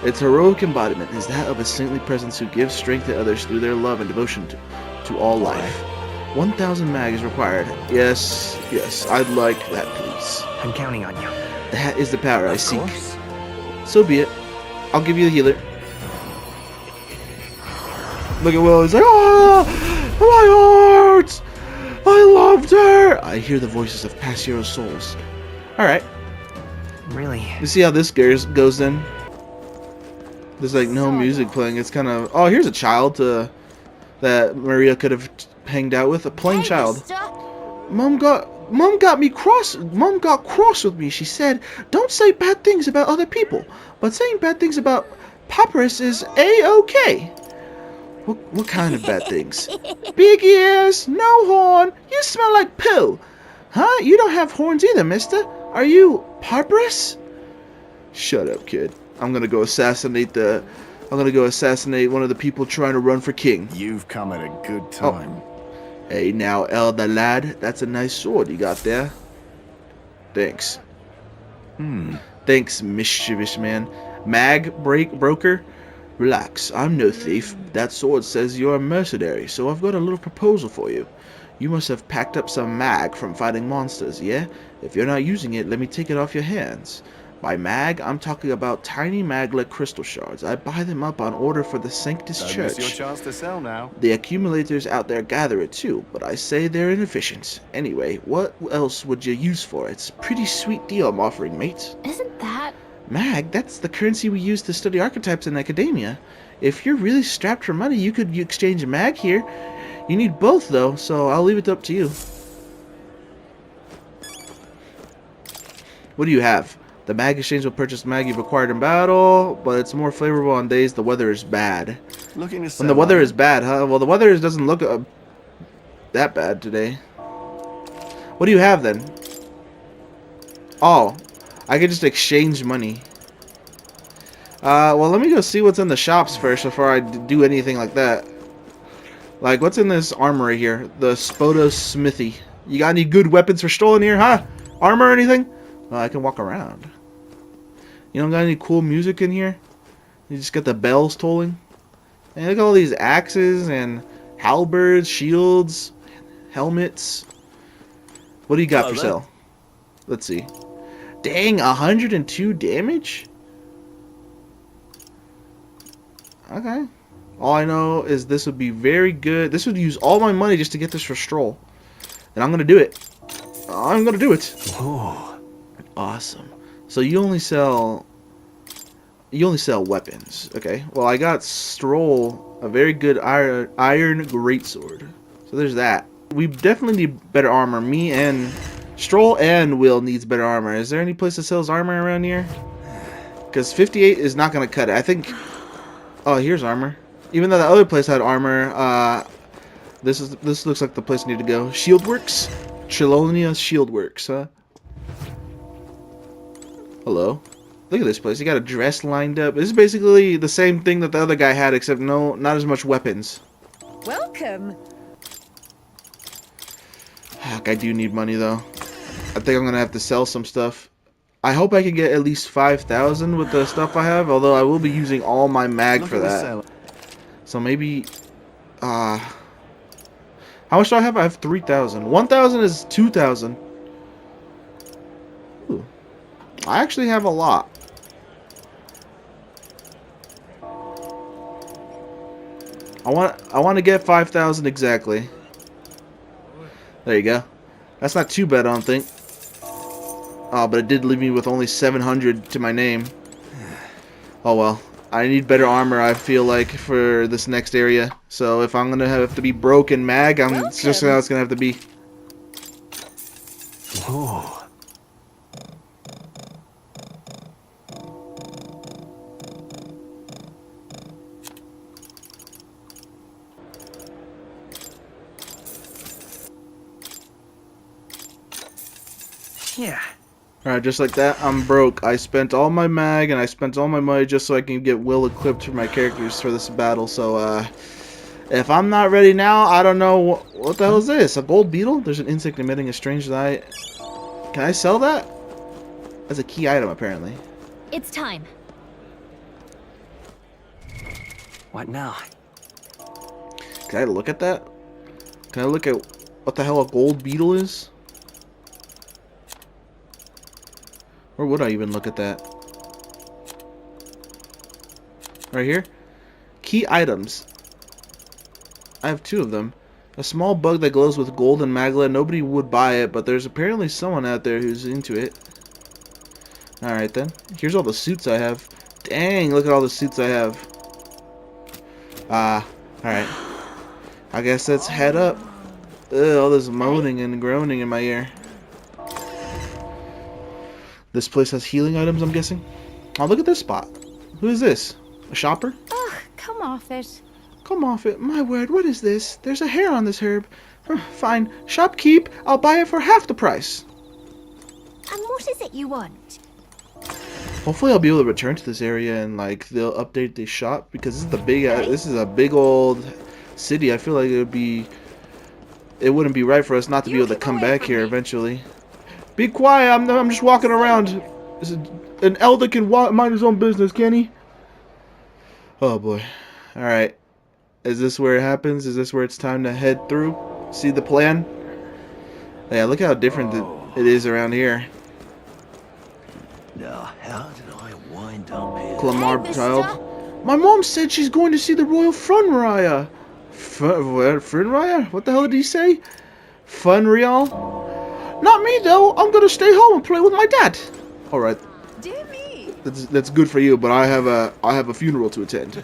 Its heroic embodiment is that of a saintly presence who gives strength to others through their love and devotion to all life. 1,000 mag is required. Yes, I'd like that, please. I'm counting on you. That is the power I seek. So be it. I'll give you the healer. Look at Will. He's like, oh, my heart! I loved her! I hear the voices of past heroes' souls. Alright. Really? You see how this goes then? There's like no music playing. It's kind of... Oh, here's a child that Maria could have hanged out with. A plain child. Mom got cross with me. She said, don't say bad things about other people, but saying bad things about Papyrus is A-okay. What kind of bad things? Big ears, no horn, you smell like poo. Huh? You don't have horns either, mister. Are you Papyrus? Shut up, kid. I'm gonna go assassinate one of the people trying to run for king. You've come at a good time. Oh. Hey now, elder lad, that's a nice sword you got there. Thanks. Thanks, mischievous man. Broker? Relax, I'm no thief. That sword says you're a mercenary, so I've got a little proposal for you. You must have packed up some mag from fighting monsters, yeah? If you're not using it, let me take it off your hands. By mag, I'm talking about tiny maglet crystal shards. I buy them up on order for the Sanctus Don't Church. miss your chance to sell now. The accumulators out there gather it too, but I say they're inefficient. Anyway, what else would you use for it? It's a pretty sweet deal I'm offering, mate. Isn't that... Mag, that's the currency we use to study archetypes in academia. If you're really strapped for money, you could exchange mag here. You need both, though, so I'll leave it up to you. What do you have? The mag exchange will purchase mag you've acquired in battle, but it's more favorable on days the weather is bad. Looking to When the weather is bad, huh? Well, the weather doesn't look that bad today. What do you have, then? Oh, I could just exchange money. Well, let me go see what's in the shops first before I do anything like that. Like, what's in this armory here? The Spodos Smithy. You got any good weapons for strolling here, huh? Armor or anything? Well, I can walk around. You don't got any cool music in here? You just got the bells tolling? And look at all these axes and halberds, shields, helmets. What do you got for sale? Let's see. Dang, 102 damage? Okay. All I know is this would be very good. This would use all my money just to get this for Stroll. And I'm going to do it. I'm going to do it. Oh. Awesome. So you only sell weapons. Okay. Well, I got Stroll a very good iron greatsword. So there's that. we definitely need better armor. Me and Stroll and Will needs better armor. Is there any place that sells armor around here? Because 58 is not going to cut it. I think... Oh, here's armor. Even though the other place had armor, this looks like the place I need to go. Shieldworks? Trilonia Shieldworks, huh? Hello. Look at this place. You got a dress lined up. This is basically the same thing that the other guy had, except not as much weapons. Welcome. Heck, I do need money though. I think I'm gonna have to sell some stuff. I hope I can get at least 5,000 with the stuff I have, although I will be using all my mag for that. So maybe, how much do I have? I have 3,000. 1,000 is 2,000. Ooh. I actually have a lot. I want to get 5,000 exactly. There you go. That's not too bad, I don't think. Oh, but it did leave me with only 700 to my name. Oh well. I need better armor, I feel like, for this next area. So if I'm gonna have to be broke and mag, it's just how it's gonna have to be. Ooh. Yeah. Alright, just like that, I'm broke. I spent all my mag and I spent all my money just so I can get Will equipped for my characters for this battle. So, if I'm not ready now, I don't know what the hell is this? A gold beetle? There's an insect emitting a strange light. Can I sell that? That's a key item, apparently. It's time. What now? Can I look at that? Can I look at what the hell a gold beetle is? Or would I even look at that? Right here? Key items. I have 2 of them. A small bug that glows with gold and magla. Nobody would buy it, but there's apparently someone out there who's into it. Alright then. Here's all the suits I have. Dang, look at all the suits I have. Alright. I guess let's head up. Ugh, all this moaning and groaning in my ear. This place has healing items, I'm guessing. Oh, look at this spot. Who is this? A shopper? Ugh, come off it. Come off it. My word, what is this? There's a hair on this herb. Fine. Shopkeep. I'll buy it for half the price. And what is it you want? Hopefully I'll be able to return to this area and like they'll update the shop because this is a big old city. I feel like it wouldn't be right for us not to be able to come back here eventually. Be quiet, I'm just walking around. An elder can mind his own business, can he? Oh boy. Alright. Is this where it happens? Is this where it's time to head through? See the plan? Yeah, look how different it is around here. Now, how did I wind up here? Clamar child. My mom said she's going to see the royal Funraya. Funraya? What the hell did he say? Funreal? Not me though. I'm gonna stay home and play with my dad. All right. Dear me. That's good for you, but I have a funeral to attend.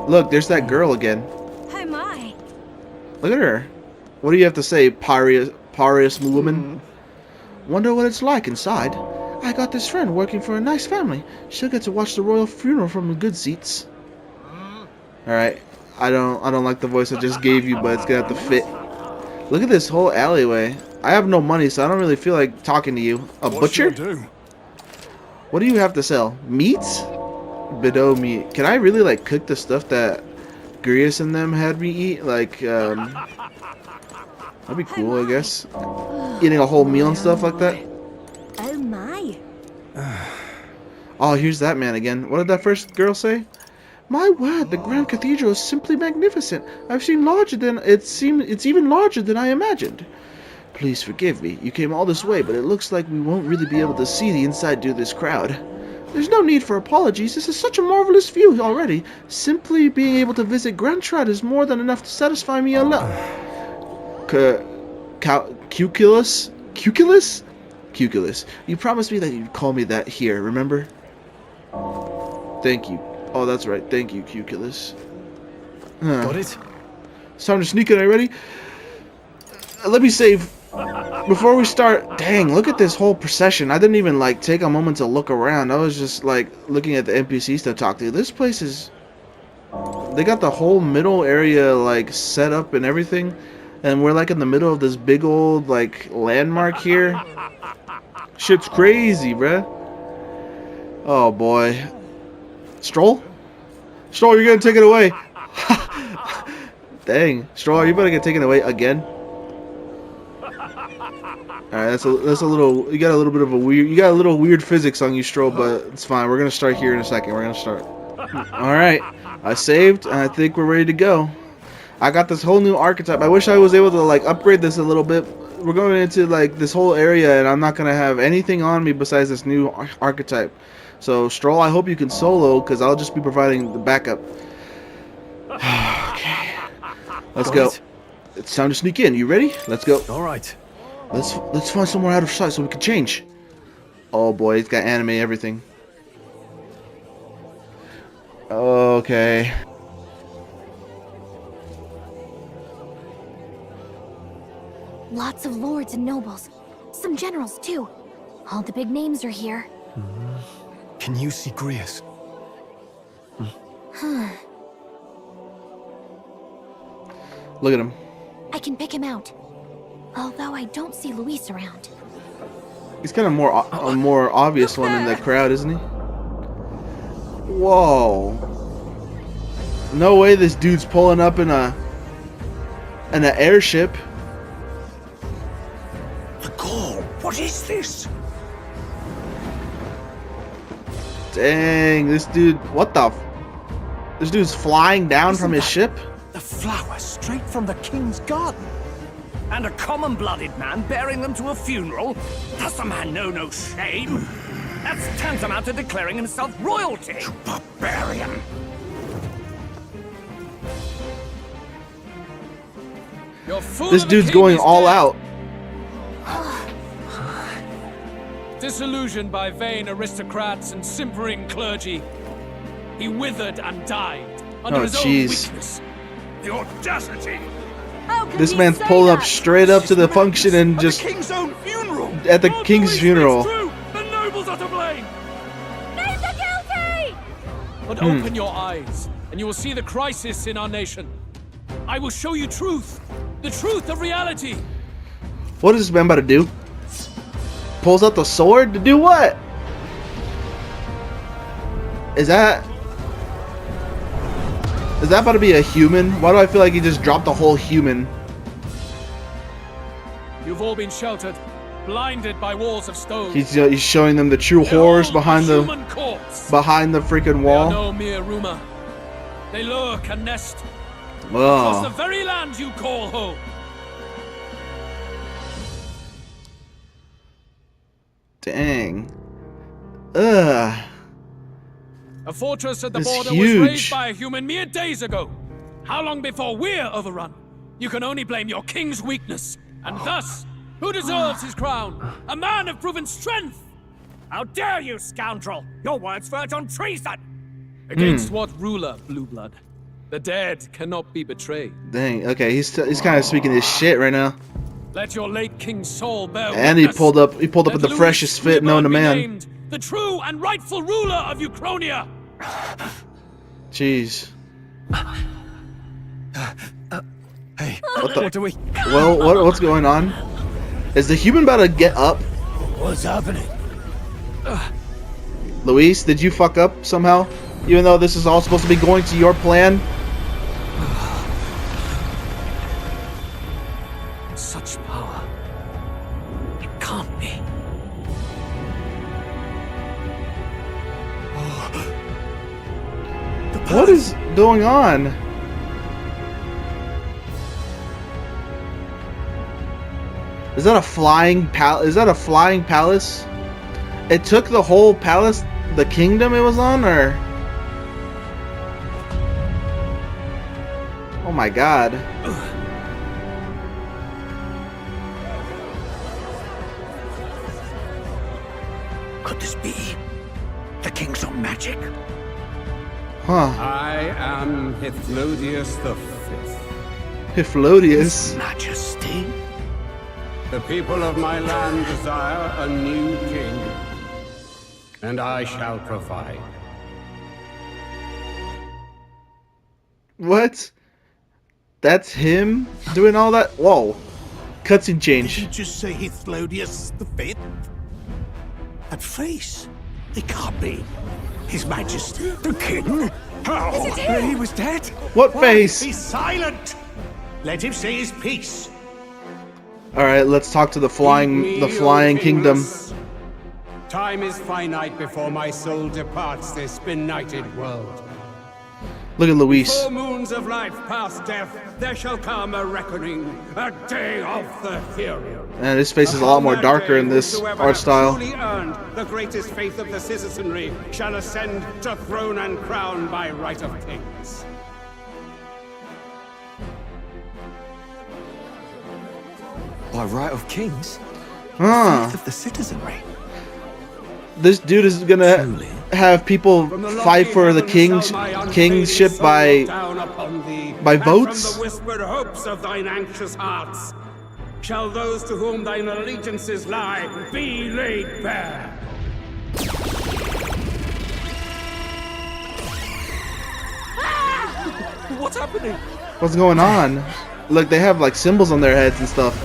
Look, there's that girl again. Oh my. Look at her. What do you have to say, Parius woman? Wonder what it's like inside. I got this friend working for a nice family. She'll get to watch the royal funeral from the good seats. All right. I don't like the voice I just gave you, but it's gonna have to fit. Look at this whole alleyway. I have no money, so I don't really feel like talking to you. A butcher? What do you have to sell? Meats? Bideau meat. Can I really like cook the stuff that Grius and them had me eat? Like, that'd be cool, I guess. Eating a whole meal and stuff like that. Oh my. Oh, here's that man again. What did that first girl say? My word, the Grand Cathedral is simply magnificent. I've seen larger than it's even larger than I imagined. Please forgive me. You came all this way, but it looks like we won't really be able to see the inside due to this crowd. There's no need for apologies. This is such a marvelous view already. Simply being able to visit Grand Trad is more than enough to satisfy me alone. Cuculus? Cuculus? Cuculus. You promised me that you'd call me that here, remember? Thank you. Oh, that's right. Thank you, Cuculus. Got it? It's time to sneak in, are you ready? let me save before we start. Dang, look at this whole procession. I didn't even like take a moment to look around. I was just like looking at the NPCs to talk to. This place is, they got the whole middle area like set up and everything, and we're like in the middle of this big old like landmark here. Shit's crazy, bruh. Oh boy. Stroll, you're gonna take it away. Dang, Stroll, you better get taken away again. Alright, that's a little, you got a little bit of a weird, you got a little weird physics on you, Stroll, but it's fine. We're gonna start here in a second. We're gonna start. Alright, I saved, and I think we're ready to go. I got this whole new archetype. I wish I was able to like upgrade this a little bit. We're going into like this whole area, and I'm not gonna have anything on me besides this new archetype. So Stroll, I hope you can solo, because I'll just be providing the backup. Okay, let's go. It's time to sneak in. You ready? Let's go. All right. Let's find somewhere out of sight so we can change. Oh boy, it's got anime everything. Okay. Lots of lords and nobles. Some generals, too. All the big names are here. Can you see Grius? Look at him. I can pick him out. Although I don't see Luis around. He's kind of a more obvious one in the crowd, isn't he? Whoa. No way this dude's pulling up in an airship. The Gaul, what is this? Dang, this dude, what the this dude's flying down from his ship? The flowers straight from the king's garden. And a common-blooded man bearing them to a funeral? Does the man know no shame? That's tantamount to declaring himself royalty. You barbarian! This dude's going all out. Disillusioned by vain aristocrats and simpering clergy, he withered and died under his own weakness. The audacity! This man's pulled up straight up to the function and just King's own funeral. At the king's funeral. The nobles are to blame. Names are guilty! But open your eyes, and you will see the crisis in our nation. I will show you truth, the truth of reality. What is this man about to do? Pulls out the sword to do what? Is that about to be a human? Why do I feel like he just dropped a whole human? You've all been sheltered, blinded by walls of stone. He's showing them the true horrors behind the freaking wall. They are no mere rumor. They lurk and nest across the very land you call home. Dang. Ugh. A fortress at the It's border huge. was raised by a human mere days ago. How long before we're overrun? You can only blame your king's weakness. And thus, who deserves his crown? A man of proven strength! How dare you, scoundrel! Your words verge on treason! Against what ruler, Blue Blood? The dead cannot be betrayed. Dang. Okay, he's kind of speaking his shit right now. Let your late king's soul bear And he witness. pulled up in the Let freshest Louis fit known to be man. named the true and rightful ruler of Uchronia. Jeez. Hey, What do we? Well, what's going on? Is the human about to get up? What's happening? Luis, did you fuck up somehow? Even though this is all supposed to be going to your plan? Such power. It can't be. What is going on? Is that a flying palace? It took the whole palace, the kingdom it was on, or? Oh my god. Could this be the king's own magic? Huh. I am Hyphlodius the Fifth. Hyphlodius? Majesty? The people of my land desire a new king, and I shall provide. What? That's him doing all that? Whoa. Cutscene change. Did you just say Hithlodius the Fifth? That face. It can't be. His Majesty, the King. Oh, he was dead. What face? Be silent. Let him say his piece. All right, let's talk to the flying kingdom. Time is finite before my soul departs this benighted world. Look at Luis. 4 moons of life past death, there shall come a reckoning, a day of the hero. And his face is a lot more darker in this art style. Whosoever has truly earned the greatest faith of the citizenry shall ascend to throne and crown by right of kings. By right of kings? Huh. Faith of the citizenry? This dude is gonna have people fight for the kingship by votes? From the whispered hopes of thine anxious hearts, shall those to whom thine allegiances lie be laid bare. What's happening? What's going on? Look, they have like symbols on their heads and stuff.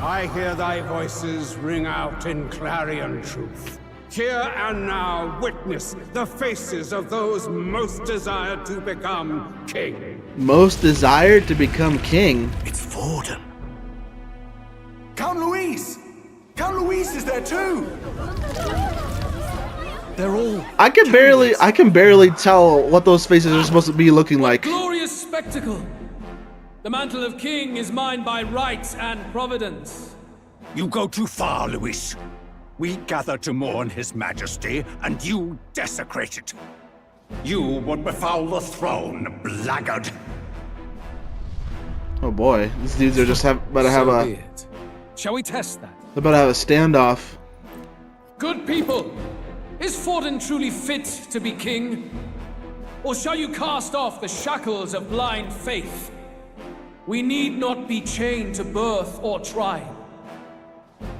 I hear thy voices ring out in clarion truth. Here and now witness the faces of those most desired to become king. Most desired to become king? It's Vorden. Count Luis! Count Luis is there too! They're all... I can barely tell what those faces are supposed to be looking like. Glorious spectacle! The mantle of king is mine by right and providence. You go too far, Luis. We gather to mourn his majesty, and you desecrate it. You would befoul the throne, blackguard. Oh boy, these dudes are just about to have a... Shall we test that? They're about to have a standoff. Good people, is Vorden truly fit to be king? Or shall you cast off the shackles of blind faith? We need not be chained to birth or tribe.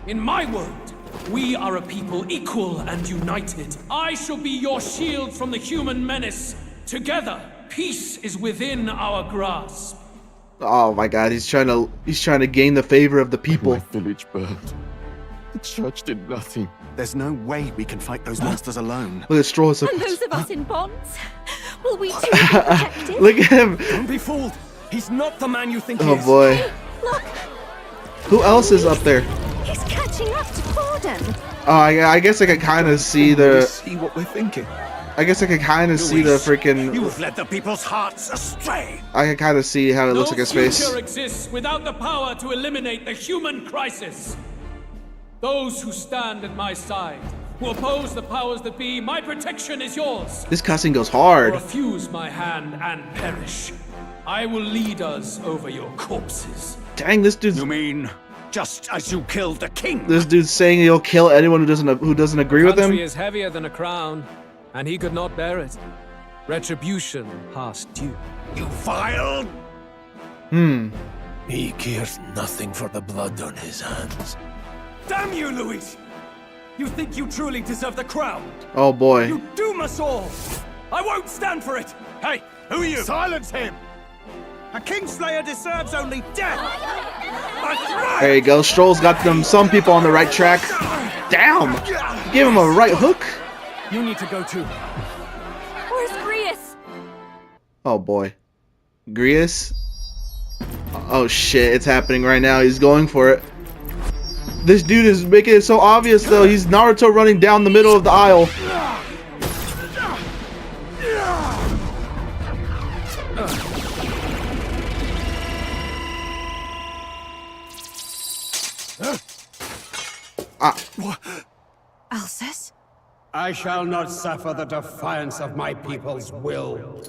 In my world, we are a people equal and united. I shall be your shield from the human menace. Together, peace is within our grasp. Oh my god, he's trying to gain the favor of the people. My village burned. The church did nothing. There's no way we can fight those monsters alone. Look at Stroll's. And those of us in bonds? Will we too be protected? Look at him. Don't be fooled. He's not the man you think he Oh is. boy. Hey, look, Who else is up there? he's catching up to Vorden. Oh, I guess I can kind of see the... See what we're thinking. I guess I can kind of see the freaking... You've led the people's hearts astray. I can kind of see how it looks like his No face. future exists without the power to eliminate the human crisis. Those who stand at my side, who oppose the powers that be, my protection is yours. This cussing goes hard. Refuse my hand and perish. I will lead us over your corpses. Dang, this dude's... You mean just as you killed the king? This dude's saying he'll kill anyone who doesn't agree with him. Country is heavier than a crown, and he could not bear it. Retribution past due. You vile... He cares nothing for the blood on his hands. Damn you, Luis! You think you truly deserve the crown? Oh boy. You doom us all! I won't stand for it! Hey, who are you? Silence him! A kingslayer deserves only death! There you go. Stroll's got some people on the right track. Damn! Give him a right hook. You need to go too. Where's Grius? Oh boy. Grius? Oh shit, it's happening right now. He's going for it. This dude is making it so obvious though. He's Naruto running down the middle of the aisle. Alcest? I shall not suffer the defiance of my people's will.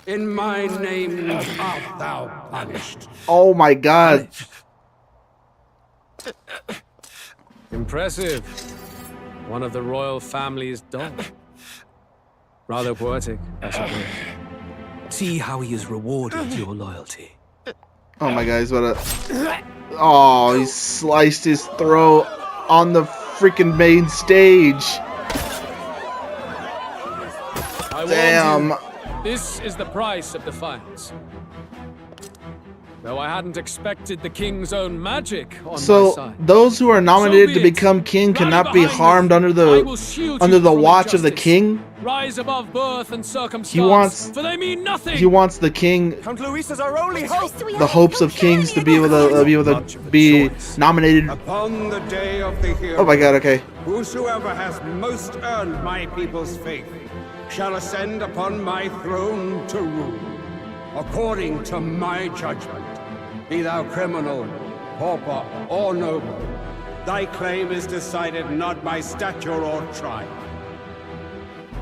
In my name art thou punished. Oh my god. Impressive. One of the royal family's dog. Rather poetic, I suppose. See how he has rewarded your loyalty. Oh my god, he's about to... Oh, he sliced his throat on the freaking main stage. Damn. This is the price of defiance. Though I hadn't expected the king's own magic on my So side. those who are nominated to become king cannot be harmed under the watch of the king. Rise above birth and circumstance, He wants for they mean nothing. He wants the king, Count Luis is our only hope. the hopes of kings to be able to be nominated. Upon the day of the hero, Oh my god, okay. whosoever has most earned my people's faith shall ascend upon my throne to rule, according to my judgment. Be thou criminal, pauper, or noble, thy claim is decided not by stature or tribe.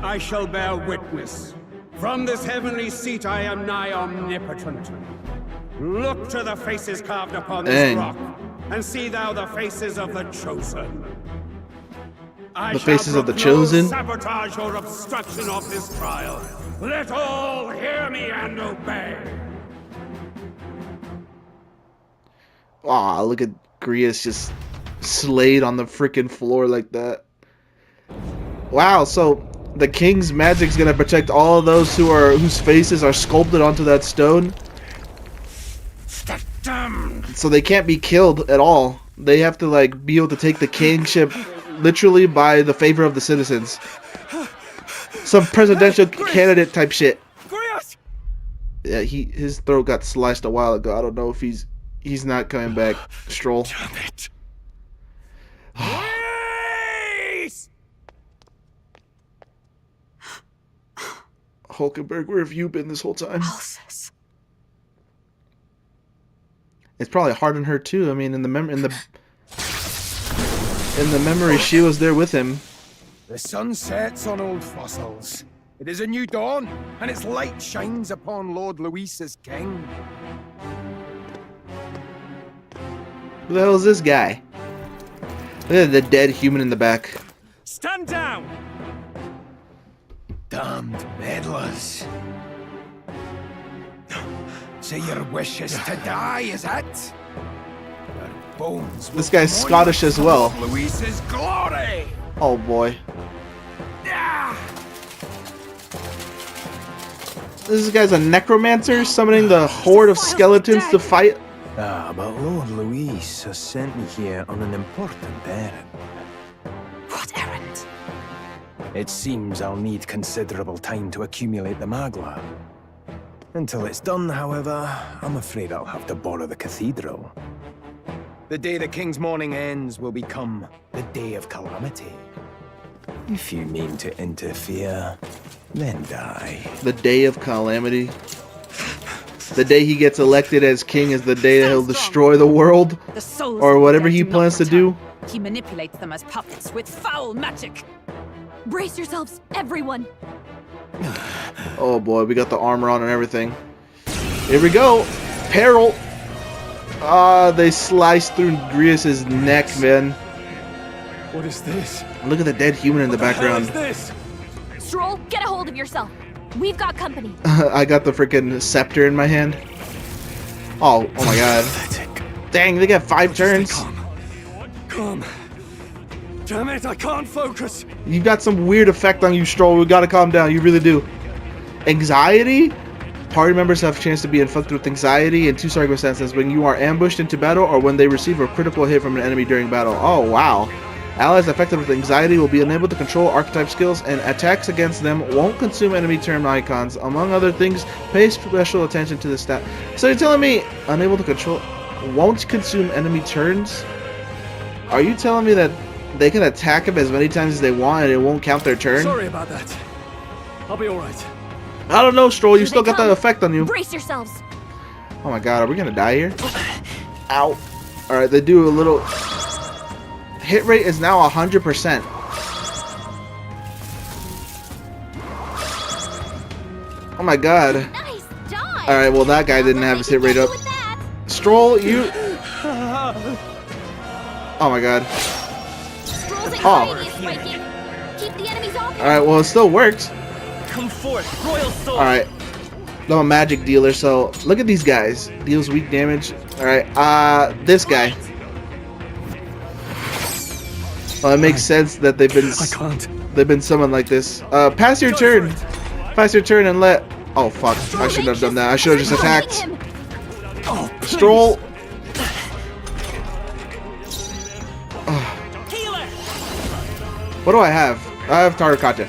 I shall bear witness. From this heavenly seat I am nigh omnipotent. Look to the faces carved upon this rock, and see thou the faces of the chosen. The faces of the chosen? Sabotage or obstruction of this trial. Let all hear me and obey. Aw, look at Grius just slayed on the freaking floor like that. Wow, so the king's magic's gonna protect all of those whose faces are sculpted onto that stone. So they can't be killed at all. They have to like be able to take the kingship literally by the favor of the citizens. Some presidential candidate type shit. Yeah, his throat got sliced a while ago. I don't know if he's not coming back. Stroll. Damn it. Hulkenberg, where have you been this whole time? It's probably hard on her too. I mean, in the memory, she was there with him. The sun sets on old fossils. It is a new dawn, and its light shines upon Lord Luis as king. Who the hell is this guy? Look at the dead human in the back. Stand down! Damned meddlers. So your wish is to die, is it? Your bones This guy's Scottish as well. Luis's glory! Oh boy. This guy's a necromancer summoning the horde of skeletons to fight. Ah, but Lord Luis has sent me here on an important errand. What errand? It seems I'll need considerable time to accumulate the magla. Until it's done, however, I'm afraid I'll have to borrow the cathedral. The day the king's mourning ends will become the day of calamity. If you mean to interfere, then die. The day of calamity. The day he gets elected as king is the day that he'll destroy the world. Or whatever he plans to do. He manipulates them as puppets with foul magic. Brace yourselves, everyone. Oh boy, we got the armor on and everything. Here we go. Peril. They sliced through Grius's neck, man. What is this? Look at the dead human in the background. Stroll, get a hold of yourself. We've got company. I got the freaking scepter in my hand. Oh my god. Dang, they got 5 turns. Calm. Damn it, I can't focus. You got some weird effect on you, Stroll. We gotta calm down. You really do. Anxiety? Party members have a chance to be inflicted with anxiety in 2 circumstances: when you are ambushed into battle or when they receive a critical hit from an enemy during battle. Oh, wow. Allies affected with anxiety will be unable to control archetype skills, and attacks against them won't consume enemy turn icons. Among other things, pay special attention to the stat. So you're telling me unable to control won't consume enemy turns? Are you telling me that they can attack him as many times as they want and it won't count their turn? Sorry about that. I'll be alright. I don't know, Stroll. You still got that effect on you. Brace yourselves. Oh my god, are we gonna die here? Ow. Alright, they do a little... Hit rate is now 100%. Oh my god. Nice dive. Alright, well that guy didn't have his hit rate up. Stroll, you... Oh my god. Stroll's anxiety is spiking. Keep the enemies off. Alright, well it still worked. Come forth, royal soul. Alright. I'm a magic dealer, so look at these guys. Deals weak damage. Alright, this guy. Well, it makes sense that they've been summoned like this. Pass your turn. Pass your turn and let... Oh, fuck. I shouldn't have done that. I should have just attacked. Stroll. What do I have? I have Tarakata.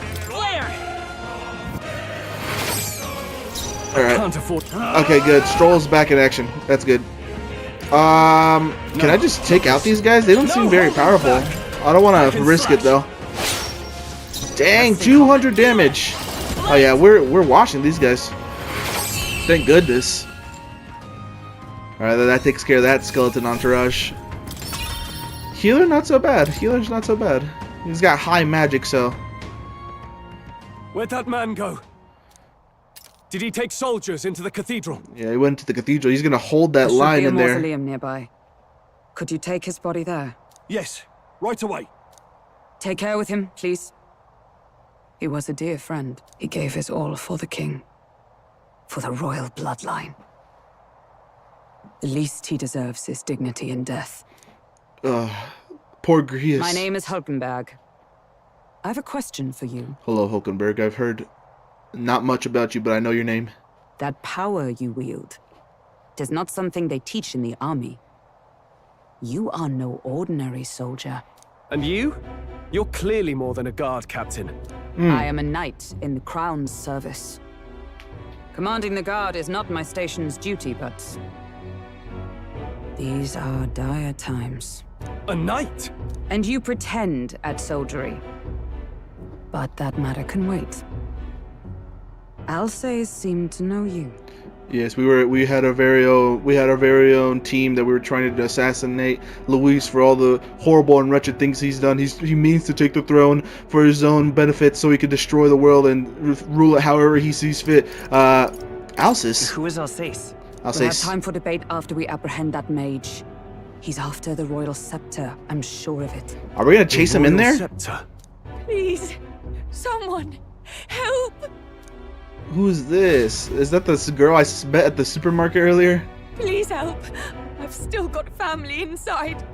Alright. Okay, good. Stroll's back in action. That's good. Can I just take out these guys? They don't seem very powerful. I don't want to risk it though. Dang, 200 damage. Oh yeah, we're washing these guys. Thank goodness. Alright, that takes care of that skeleton entourage. Healer, not so bad. Healer's not so bad. He's got high magic, so. Where'd that man go? Did he take soldiers into the cathedral? Yeah, he went to the cathedral. He's gonna hold that line in there. There should be a mausoleum nearby. Could you take his body there? Yes, right away. Take care with him, please. He was a dear friend. He gave his all for the king. For the royal bloodline. The least he deserves is dignity in death. Poor Grius. My name is Hulkenberg. I have a question for you. Hello, Hulkenberg. I've heard not much about you, but I know your name. That power you wield, it is not something they teach in the army. You are no ordinary soldier. And you? You're clearly more than a guard captain. I am a knight in the crown's service. Commanding the guard is not my station's duty, but these are dire times. A knight? And you pretend at soldiery. But that matter can wait. Alsace seemed to know you. Yes, we had our very own team that we were trying to assassinate Luis for all the horrible and wretched things he's done. He means to take the throne for his own benefit so he could destroy the world and rule it however he sees fit. Alsace. Who is Alsace? We'll have time for debate after we apprehend that mage. He's after the royal scepter, I'm sure of it. Are we gonna chase him in there? Scepter. Please, someone, help! Who's this? Is that this girl I met at the supermarket earlier? Please help. I've still got family inside.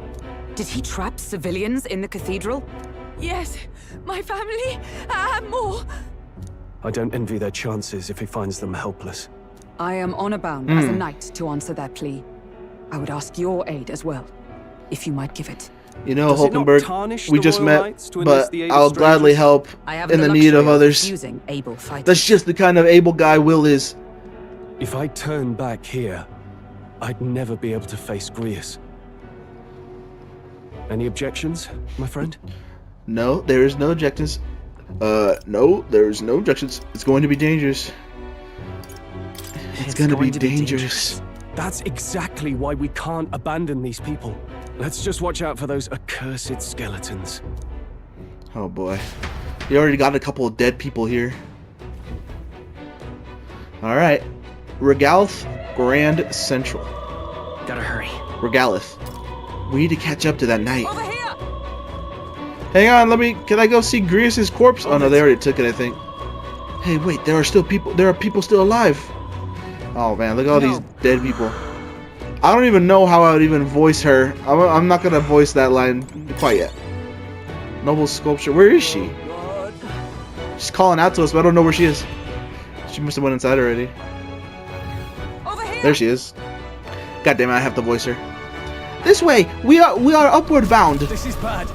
Did he trap civilians in the cathedral? Yes, my family and more. I don't envy their chances if he finds them helpless. I am honor-bound as a knight to answer that plea. I would ask your aid as well, if you might give it. You know, Hulkenberg, we just met, but I'll gladly help in the need of others. That's just the kind of able guy Will is. If I turn back here, I'd never be able to face Grius. Any objections, my friend? No, there is no objections. No, there's no objections. It's going to be dangerous. It's going to be dangerous. That's exactly why we can't abandon these people. Let's just watch out for those accursed skeletons. Oh boy. You already got a couple of dead people here. Alright. Regalith Grand Central. Gotta hurry. Regalith. We need to catch up to that knight. Hang on, can I go see Grius' corpse? Oh no, they already took it, I think. Hey, wait, there are people still alive. Oh man, look at all these dead people. I don't even know how I would even voice her. I'm not gonna voice that line quite yet. Noble sculpture. Where is she? She's calling out to us, but I don't know where she is. She must have went inside already. There she is. God damn it, I have to voice her. This way. We are upward bound. This is bad.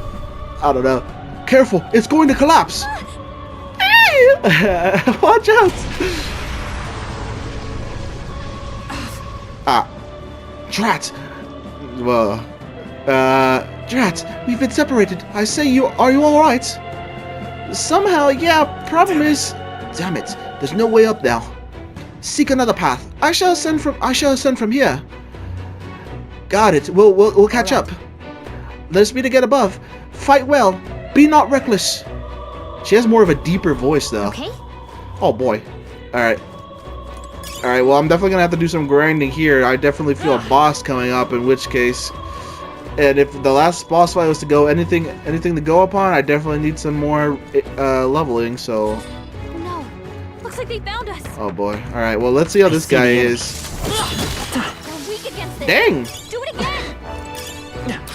I don't know. Careful, it's going to collapse. Watch out. Drat! Well, Drat, we've been separated. I say are you alright? Somehow, yeah, problem is... Damn it, there's no way up now. Seek another path. I shall ascend from here. Got it, we'll catch up. Let's meet again above. Fight well, be not reckless. She has more of a deeper voice, though. Okay. Oh boy. Alright. Alright, well, I'm definitely gonna have to do some grinding here. I definitely feel a boss coming up, in which case... And if the last boss fight was to go anything to go upon, I definitely need some more leveling, so... No. Looks like they found us. Oh boy. Alright, well, let's see how this guy is. We're weak against this. Dang! Do it again.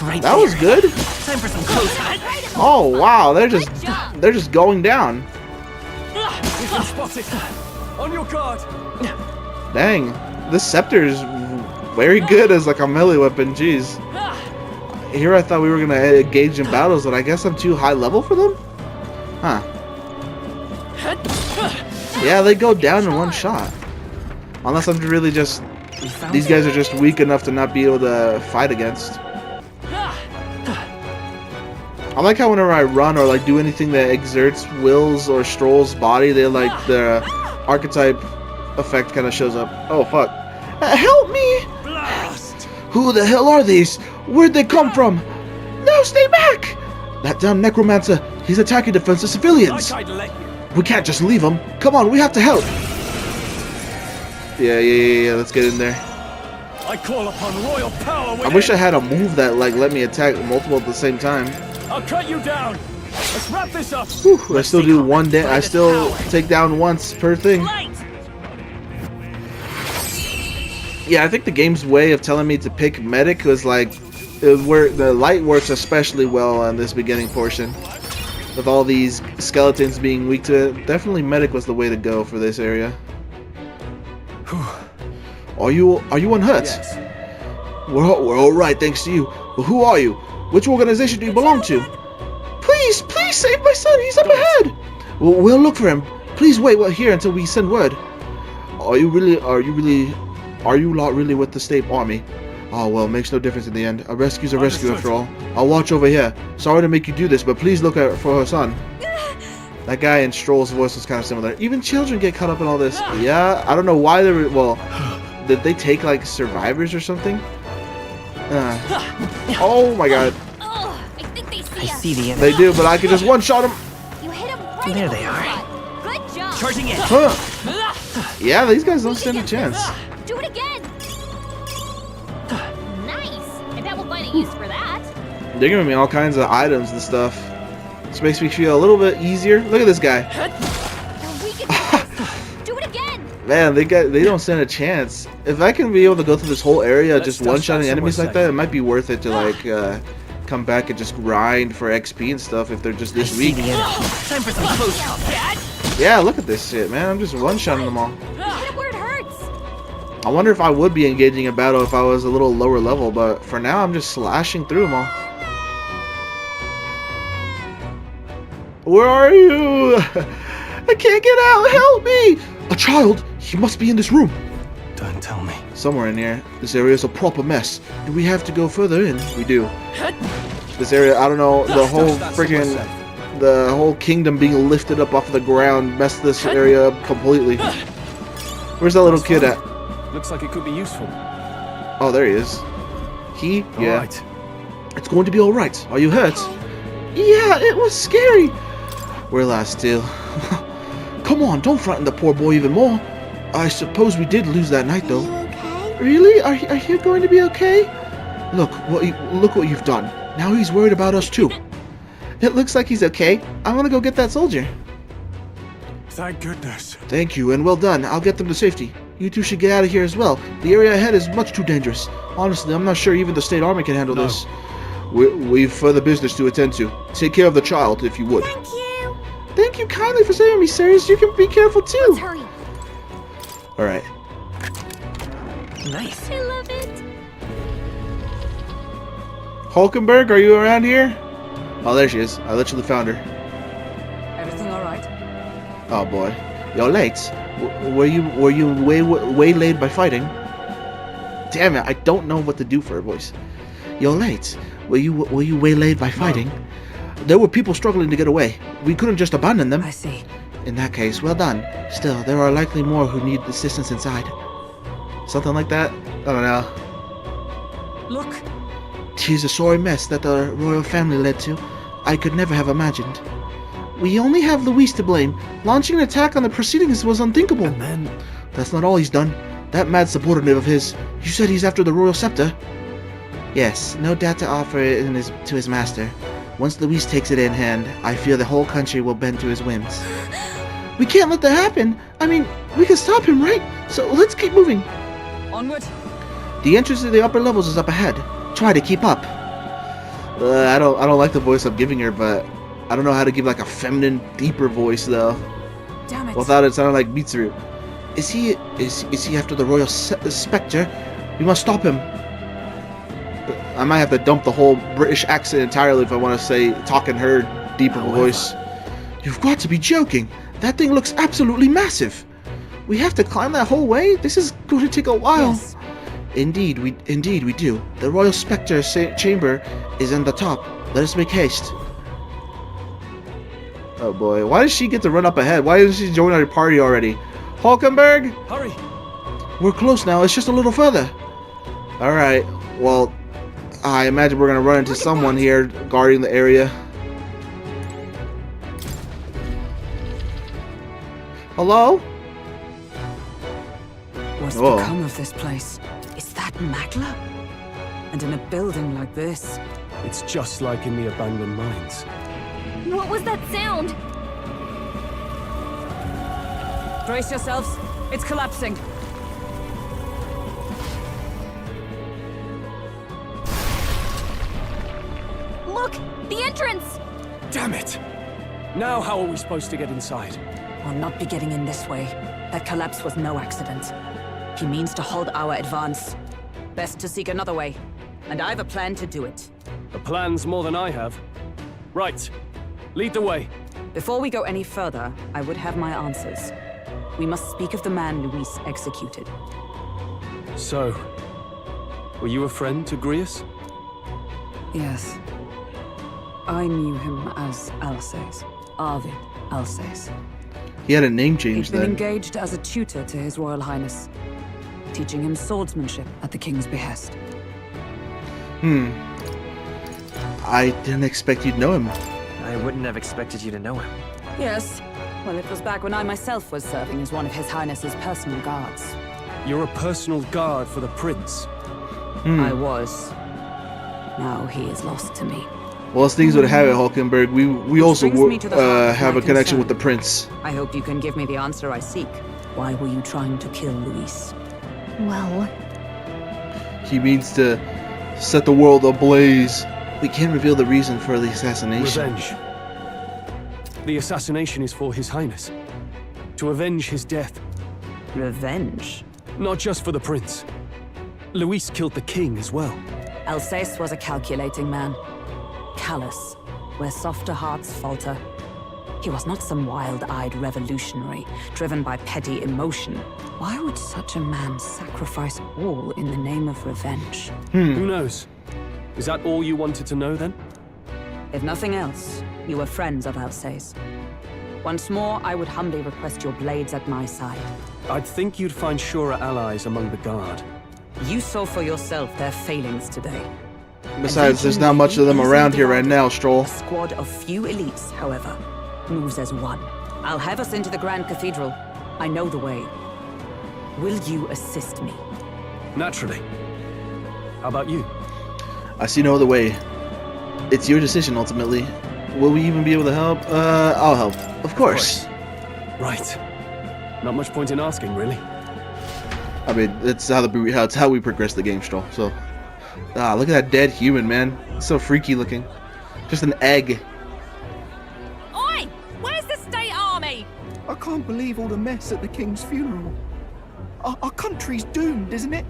Right That was good. Time for some close cut. Oh wow, they're just going down. We've been spotted. On your guard. Dang. This scepter is very good as like a melee weapon, jeez. Here I thought we were gonna engage in battles, but I guess I'm too high level for them? Huh. Yeah, they go down in one shot. Unless I'm really just... These guys are just weak enough to not be able to fight against. I like how whenever I run or like do anything that exerts Will's or Stroll's body, they like the archetype effect kind of shows up. Oh fuck. Help me! Who the hell are these? Where'd they come from? No, stay back! That damn Necromancer, he's attacking defensive civilians. We can't just leave him. Come on, we have to help. Yeah, let's get in there. I call upon royal power. I wish I had a move that like let me attack multiple at the same time. I'll cut you down. Let's wrap this up. Whew, I still do one day. I still take down once per thing. Yeah, I think the game's way of telling me to pick medic was like where the light works especially well on this beginning portion. With all these skeletons being weak to it, definitely medic was the way to go for this area. Are you unhurt? Yes. We're all right, thanks to you. But who are you? Which organization do you belong to? Please save my son. He's up ahead. We'll look for him. Please wait here until we send word. Are you lot really with the state army? Oh well, makes no difference in the end. A rescue's a rescue after all. I'll watch over here. Sorry to make you do this, but please look out for her son. That guy in Stroll's voice was kind of similar. Even children get caught up in all this. Yeah, I don't know why they were. Well, did they take like survivors or something? Oh my god. I see the enemy. They do, but I could just one-shot them. You hit him right There in the they are. spot. Good job. Charging in. Huh. Yeah, these guys don't stand a chance. Do it again. Nice. I bet we'll find a use for that. They're giving me all kinds of items and stuff. This makes me feel a little bit easier. Look at this guy. Do it again. Man, they don't stand a chance. If I can be able to go through this whole area just one-shotting enemies like that, it might be worth it to like come back and just grind for XP and stuff if they're just this weak. Time for some close combat. Yeah, look at this shit, man. I'm just one-shotting them all. Hit it where it hurts. I wonder if I would be engaging a battle if I was a little lower level, but for now I'm just slashing through them all. Where are you? I can't get out. Help me! A child. He must be in this room. Don't tell me. Somewhere in here. This area is a proper mess. Do we have to go further in? We do. This area, I don't know, the whole freaking, the whole kingdom being lifted up off the ground messed this area up completely. Where's that little kid at? Looks like it could be useful. Oh, there he is. Yeah. All right. It's going to be alright. Are you hurt? Yeah, it was scary. We're last still. Come on, don't frighten the poor boy even more. I suppose we did lose that night, though. Okay? Really? Are you going to be okay? Look what you've done. Now he's worried about us too. It looks like he's okay. I'm gonna go get that soldier. Thank goodness. Thank you, and well done. I'll get them to safety. You two should get out of here as well. The area ahead is much too dangerous. Honestly, I'm not sure even the state army can handle this. We've further business to attend to. Take care of the child, if you would. Thank you. Thank you kindly for saving me, Sirius. You can be careful too. Let's hurry. All right. Nice. I love it. Hulkenberg, are you around here? Oh, there she is. I literally found her. Everything all right? Oh boy, you're late. Were you waylaid by fighting? Damn it! I don't know what to do for her voice. You're late. Were you waylaid by fighting? There were people struggling to get away. We couldn't just abandon them. I see. In that case, well done. Still, there are likely more who need assistance inside. Something like that? I don't know. Look. 'Tis a sorry mess that the royal family led to. I could never have imagined. We only have Luis to blame. Launching an attack on the proceedings was unthinkable. And then... That's not all he's done. That mad subordinate of his, you said he's after the royal scepter? Yes, no doubt to offer it to his master. Once Luis takes it in hand, I fear the whole country will bend to his whims. We can't let that happen. I mean, we can stop him, right? So let's keep moving. Onward. The entrance to the upper levels is up ahead. Try to keep up. I don't like the voice I'm giving her, but I don't know how to give like a feminine, deeper voice though. Damn it. Without it sounding like Mitsuru. Is he after the royal specter? We must stop him. I might have to dump the whole British accent entirely if I want to say talk in her deeper voice. You've got to be joking. That thing looks absolutely massive. We have to climb that whole way? This is going to take a while. Yes. Indeed we do. The royal specter chamber is in the top. Let us make haste. Oh boy, why does she get to run up ahead? Why doesn't she join our party already? Hulkenberg? Hurry! We're close now, it's just a little further. Alright, well, I imagine we're gonna run into someone here guarding the area. Hello? What's become of this place? Is that Magla? And in a building like this? It's just like in the abandoned mines. What was that sound? Brace yourselves. It's collapsing. Look! The entrance! Damn it! Now how are we supposed to get inside? We'll not be getting in this way. That collapse was no accident. He means to halt our advance. Best to seek another way. And I've a plan to do it. A plan's more than I have. Right. Lead the way. Before we go any further, I would have my answers. We must speak of the man Luis executed. So, were you a friend to Grius? Yes. I knew him as Alsace. Arvid Alsace. He had a name change He'd been then. engaged as a tutor to His Royal Highness, teaching him swordsmanship at the King's behest. I didn't expect you'd know him. I wouldn't have expected you to know him. Yes. Well, it was back when I myself was serving as one of His Highness's personal guards. You're a personal guard for the prince. I was. Now he is lost to me. Well, as things would have it, Hulkenberg, we also brings me to the heart of have my a connection concern. with the prince. I hope you can give me the answer I seek. Why were you trying to kill Luis? Well, He means to set the world ablaze. We can't reveal the reason for the assassination. Revenge. The assassination is for His Highness. To avenge his death. Revenge? Not just for the prince. Luis killed the king as well. Alsace was a calculating man. Callous, where softer hearts falter. He was not some wild-eyed revolutionary, driven by petty emotion. Why would such a man sacrifice all in the name of revenge? Who knows? Is that all you wanted to know then? If nothing else, you were friends of Alsace. Once more, I would humbly request your blades at my side. I'd think you'd find surer allies among the guard. You saw for yourself their failings today. Besides, there's not much of them around here right now, Stroll. A squad of few elites, however, moves as one. I'll have us into the Grand Cathedral. I know the way. Will you assist me? Naturally. How about you? I see no other way. It's your decision, ultimately. Will we even be able to help? I'll help. Of course. Right. Not much point in asking, really. I mean, it's how we progress the game, Stroll. So, look at that dead human, man. It's so freaky looking. Just an egg. Oi! Where's the state army? I can't believe all the mess at the king's funeral. Our country's doomed, isn't it?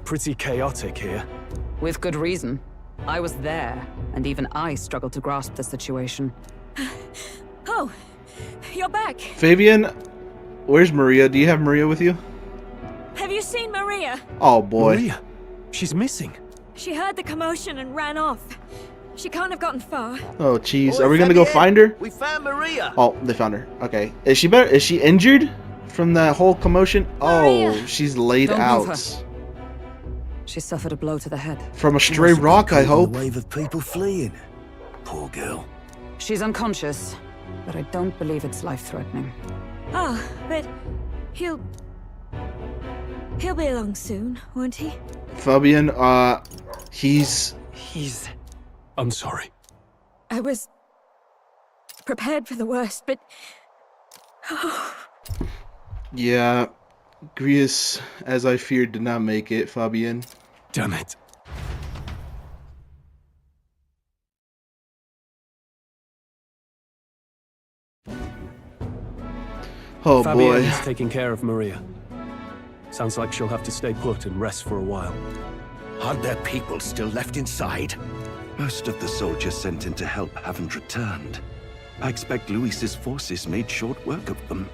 Pretty chaotic here. With good reason. I was there, and even I struggled to grasp the situation. Oh, you're back. Fabian, where's Maria? Do you have Maria with you? Have you seen Maria? Oh boy. Maria, she's missing. She heard the commotion and ran off. She can't have gotten far. Oh jeez, are we gonna go find her? We found Maria. Oh, they found her. Okay, is she better? Is she injured from that whole commotion? Oh, Maria. she's laid Don't move out her. She suffered a blow to the head. from a stray rock. I hope. A wave of people fleeing. Poor girl. She's unconscious, but I don't believe it's life-threatening. Oh, but he'll be along soon, won't he? Fabian, he's. I'm sorry. I was prepared for the worst, but Yeah, Grius, as I feared, did not make it, Fabian. Damn it. Oh Fabienne boy. is taking care of Maria. Sounds like she'll have to stay put and rest for a while. Are there people still left inside? Most of the soldiers sent in to help haven't returned. I expect Luis's forces made short work of them.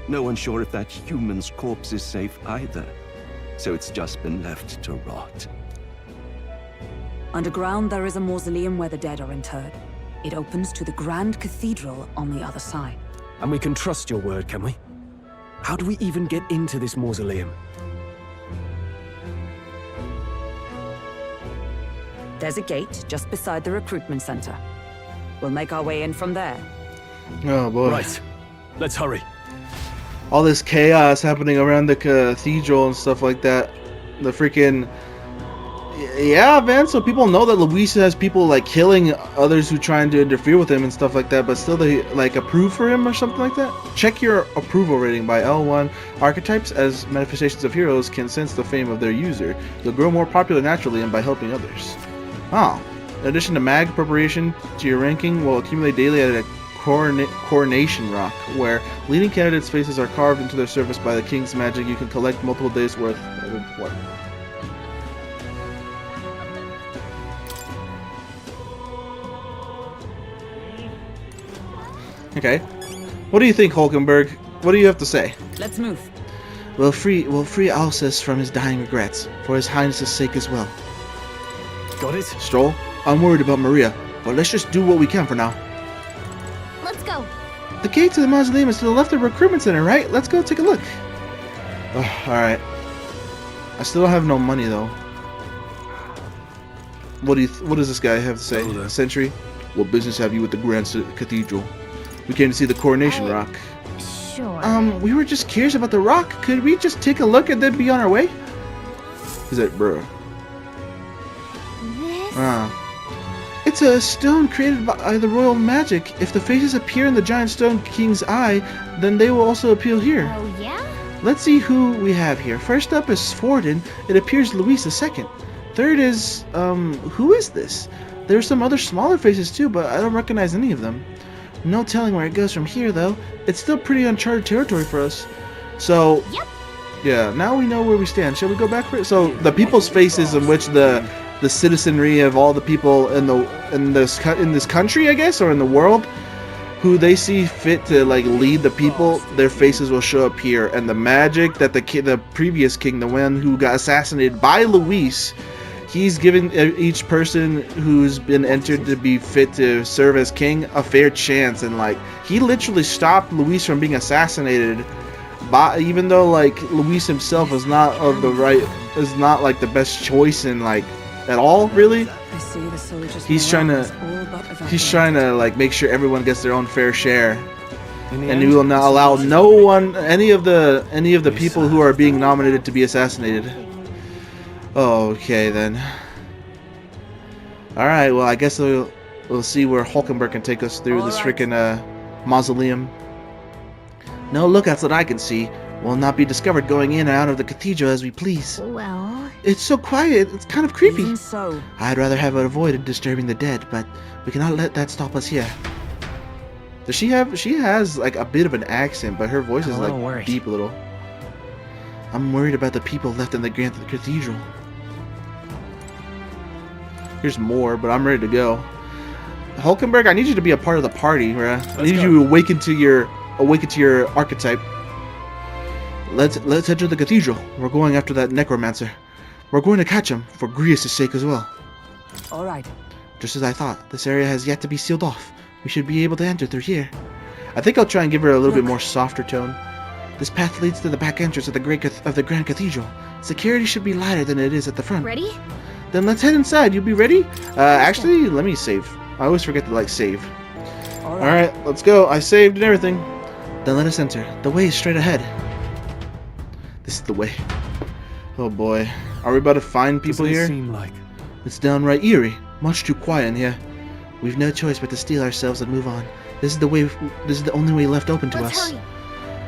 No one's sure if that human's corpse is safe either, so it's just been left to rot. Underground, there is a mausoleum where the dead are interred. It opens to the Grand Cathedral on the other side. And we can trust your word, can we? How do we even get into this mausoleum? There's a gate just beside the recruitment center. We'll make our way in from there. Oh boy. Right. Let's hurry. All this chaos happening around the cathedral and stuff like that. The freaking... Yeah, man, so people know that Luis has people like killing others who trying to interfere with him and stuff like that, but still they like approve for him or something like that. Check your approval rating by L1. Archetypes as manifestations of heroes can sense the fame of their user. They'll grow more popular naturally and by helping others. Oh. In addition to mag preparation to your ranking will accumulate daily at a coronation rock, where leading candidates' faces are carved into their service by the king's magic. You can collect multiple days worth of what? Okay. What do you think, Hulkenberg? What do you have to say? Let's move. We'll free Alsace from his dying regrets, for his highness's sake as well. Got it? Stroll, I'm worried about Maria, but let's just do what we can for now. Let's go. The gate to the mausoleum is to the left of the recruitment center, right? Let's go take a look. Alright. I still don't have no money, though. What does this guy have to say? Sentry? What business have you with the Grand Cathedral? We came to see the coronation rock. Sure. We were just curious about the rock. Could we just take a look and then be on our way? He's like, bruh. It's a stone created by the royal magic. If the faces appear in the giant stone king's eye, then they will also appear here. Oh, yeah? Let's see who we have here. First up is Forden. It appears Luis II. Third is, who is this? There's some other smaller faces too, but I don't recognize any of them. No telling where it goes from here, though. It's still pretty uncharted territory for us. So, yeah, now we know where we stand. Shall we go back for it? So, the people's faces in which the citizenry of all the people in this country, I guess, or in the world, who they see fit to like lead the people, their faces will show up here. And the magic that the previous king, the one who got assassinated by Luis, he's given each person who's been entered to be fit to serve as king a fair chance, and like he literally stopped Luis from being assassinated. But even though like Luis himself is not of the right, is not like the best choice in like at all, really. He's trying to like make sure everyone gets their own fair share, and he will not allow no one, any of the people who are being nominated to be assassinated. Okay then. Alright, well I guess we'll see where Hulkenberg can take us through this freaking mausoleum. No lookouts that I can see. Will not be discovered going in and out of the cathedral as we please. Well... It's so quiet, it's kind of creepy. Even so. I'd rather have avoided disturbing the dead, but we cannot let that stop us here. Does she has like a bit of an accent, but her voice is like deep a little. I'm worried about the people left in the Grand Cathedral. Here's more, but I'm ready to go. Hulkenberg, I need you to be a part of the party, bruh. I need you to awaken to your archetype. Let's enter the cathedral. We're going after that Necromancer. We're going to catch him for Grius' sake as well. All right. Just as I thought, this area has yet to be sealed off. We should be able to enter through here. I think I'll try and give her a little bit more softer tone. This path leads to the back entrance of the Grand Cathedral. Security should be lighter than it is at the front. Ready? Then let's head inside. You be ready? Actually, let me save. I always forget to like save. Alright, let's go. I saved and everything. Then let us enter. The way is straight ahead. This is the way. Oh boy. Are we about to find people here? Seem like? It's downright eerie. Much too quiet in here. We've no choice but to steel ourselves and move on. This is the way. This is the only way left open to Let's us. hurry.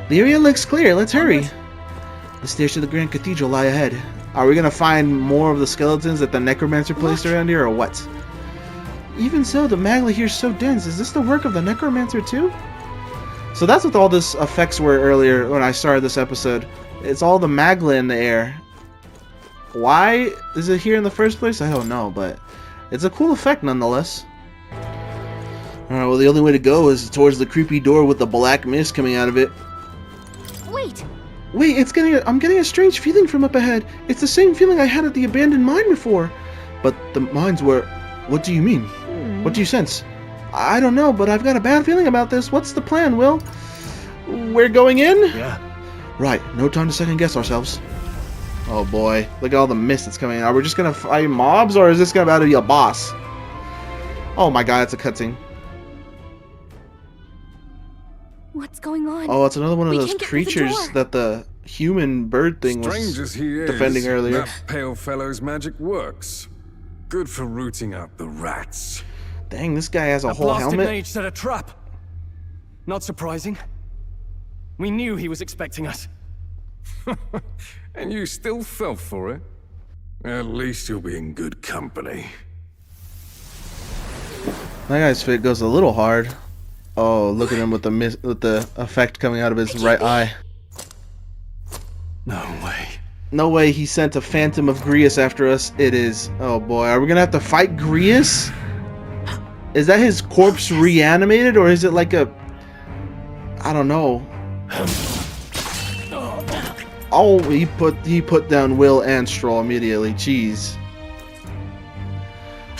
The area looks clear. Let's hurry. The stairs to the Grand Cathedral lie ahead. Are we gonna find more of the skeletons that the Necromancer placed around here, or what? Even so, the magla here is so dense. Is this the work of the Necromancer too? So that's what all this effects were earlier when I started this episode. It's all the magla in the air. Why is it here in the first place? I don't know, but it's a cool effect nonetheless. Alright, well the only way to go is towards the creepy door with the black mist coming out of it. Wait! Wait, I'm getting a strange feeling from up ahead. It's the same feeling I had at the abandoned mine before. But the mines were... What do you mean? What do you sense? I don't know, but I've got a bad feeling about this. What's the plan, Will? We're going in? Yeah. Right, no time to second guess ourselves. Oh boy, look at all the mist that's coming in. Are we just gonna fight mobs, or is this gonna be a boss? Oh my god, it's a cutscene. What's going on? Oh, it's another one of We those can't get through the creatures door. that the human bird thing was Strange as he is, defending earlier. that pale fellow's magic works. Good for rooting out the rats. Dang, this guy has a whole blasted helmet. mage set a trap. Not surprising. We knew he was expecting us. And you still fell for it? At least you'll be in good company. That guy's fit goes a little hard. Oh, look at him with the effect coming out of his right eye. No way. No way he sent a phantom of Grius after us. It is. Oh boy, are we gonna have to fight Grius? Is that his corpse reanimated, or is it like a... I don't know. Oh, he put down Will and Stroll immediately. Jeez.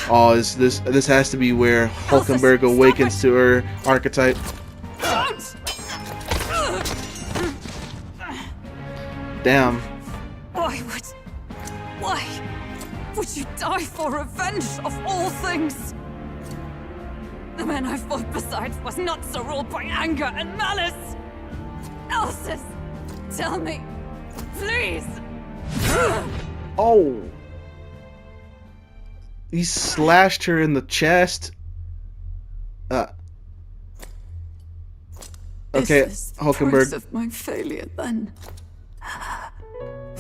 Oh, this has to be where Hulkenberg awakens to her archetype. Damn. Why would you die for revenge of all things? The men I fought beside was not so ruled by anger and malice. Elsis, tell me, please. Oh. He slashed her in the chest. Okay, Is this the Hulkenberg. price of my failure then?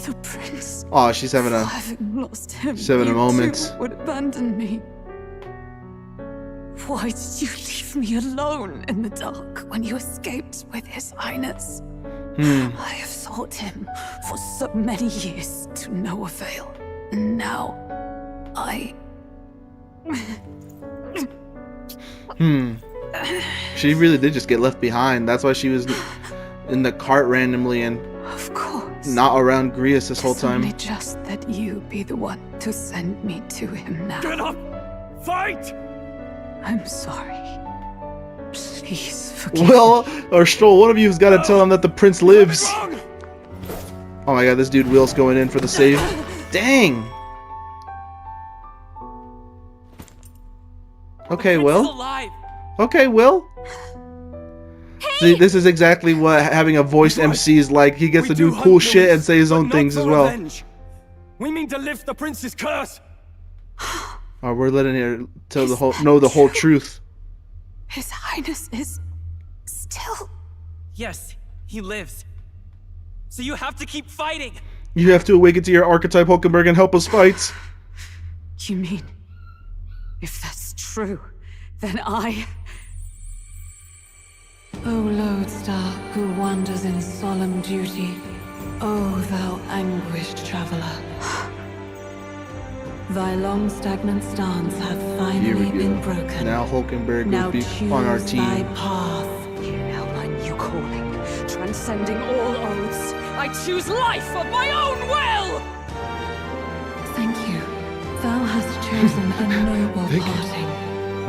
The prince. Oh, she's having a Lost him. she's having a you moment. too would abandon me. Why did you leave me alone in the dark when you escaped with His Highness? I have sought him for so many years to no avail, and now I. She really did just get left behind. That's why she was in the cart randomly and Of course. not around Grius this whole It's only time. just that you be the one to send me to him now. Get up! Fight! I'm sorry. Please forgive Will or Stroll, one of you's got to tell him that the prince lives. Oh my god, this dude Will's going in for the save. Dang. Okay, Will. Okay, Will. See, this is exactly what having a voiced MC is like. He gets to do cool shit and say his own things as well. We mean to lift the prince's curse. Oh, we're letting her tell know the whole truth. His Highness is still. Yes, he lives. So you have to keep fighting. You have to awaken to your archetype, Hulkenberg, and help us fight. You mean, if that's true, then I. O lodestar who wanders in solemn duty, O thou anguished traveler. Thy long stagnant stance hath finally been broken. Now Hulkenberg Now will be choose on our thy team. path. Hear now my new calling, transcending all oaths. I choose life of my own will! Thank you. Thou hast chosen a noble parting.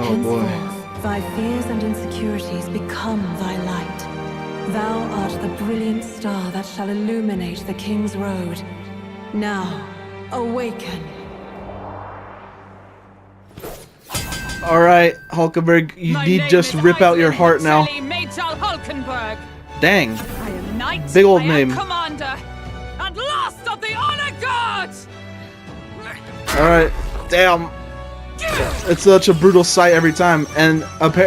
Oh boy. Henceforth, thy fears and insecurities become thy light. Thou art the brilliant star that shall illuminate the King's Road. Now, awaken. Alright, Hulkenberg, you My need name just is rip out your heart now. Hulkenberg. Dang. I am knight, Big old I am name. commander, and last of the honor guards! Alright, damn. It's such a brutal sight every time. And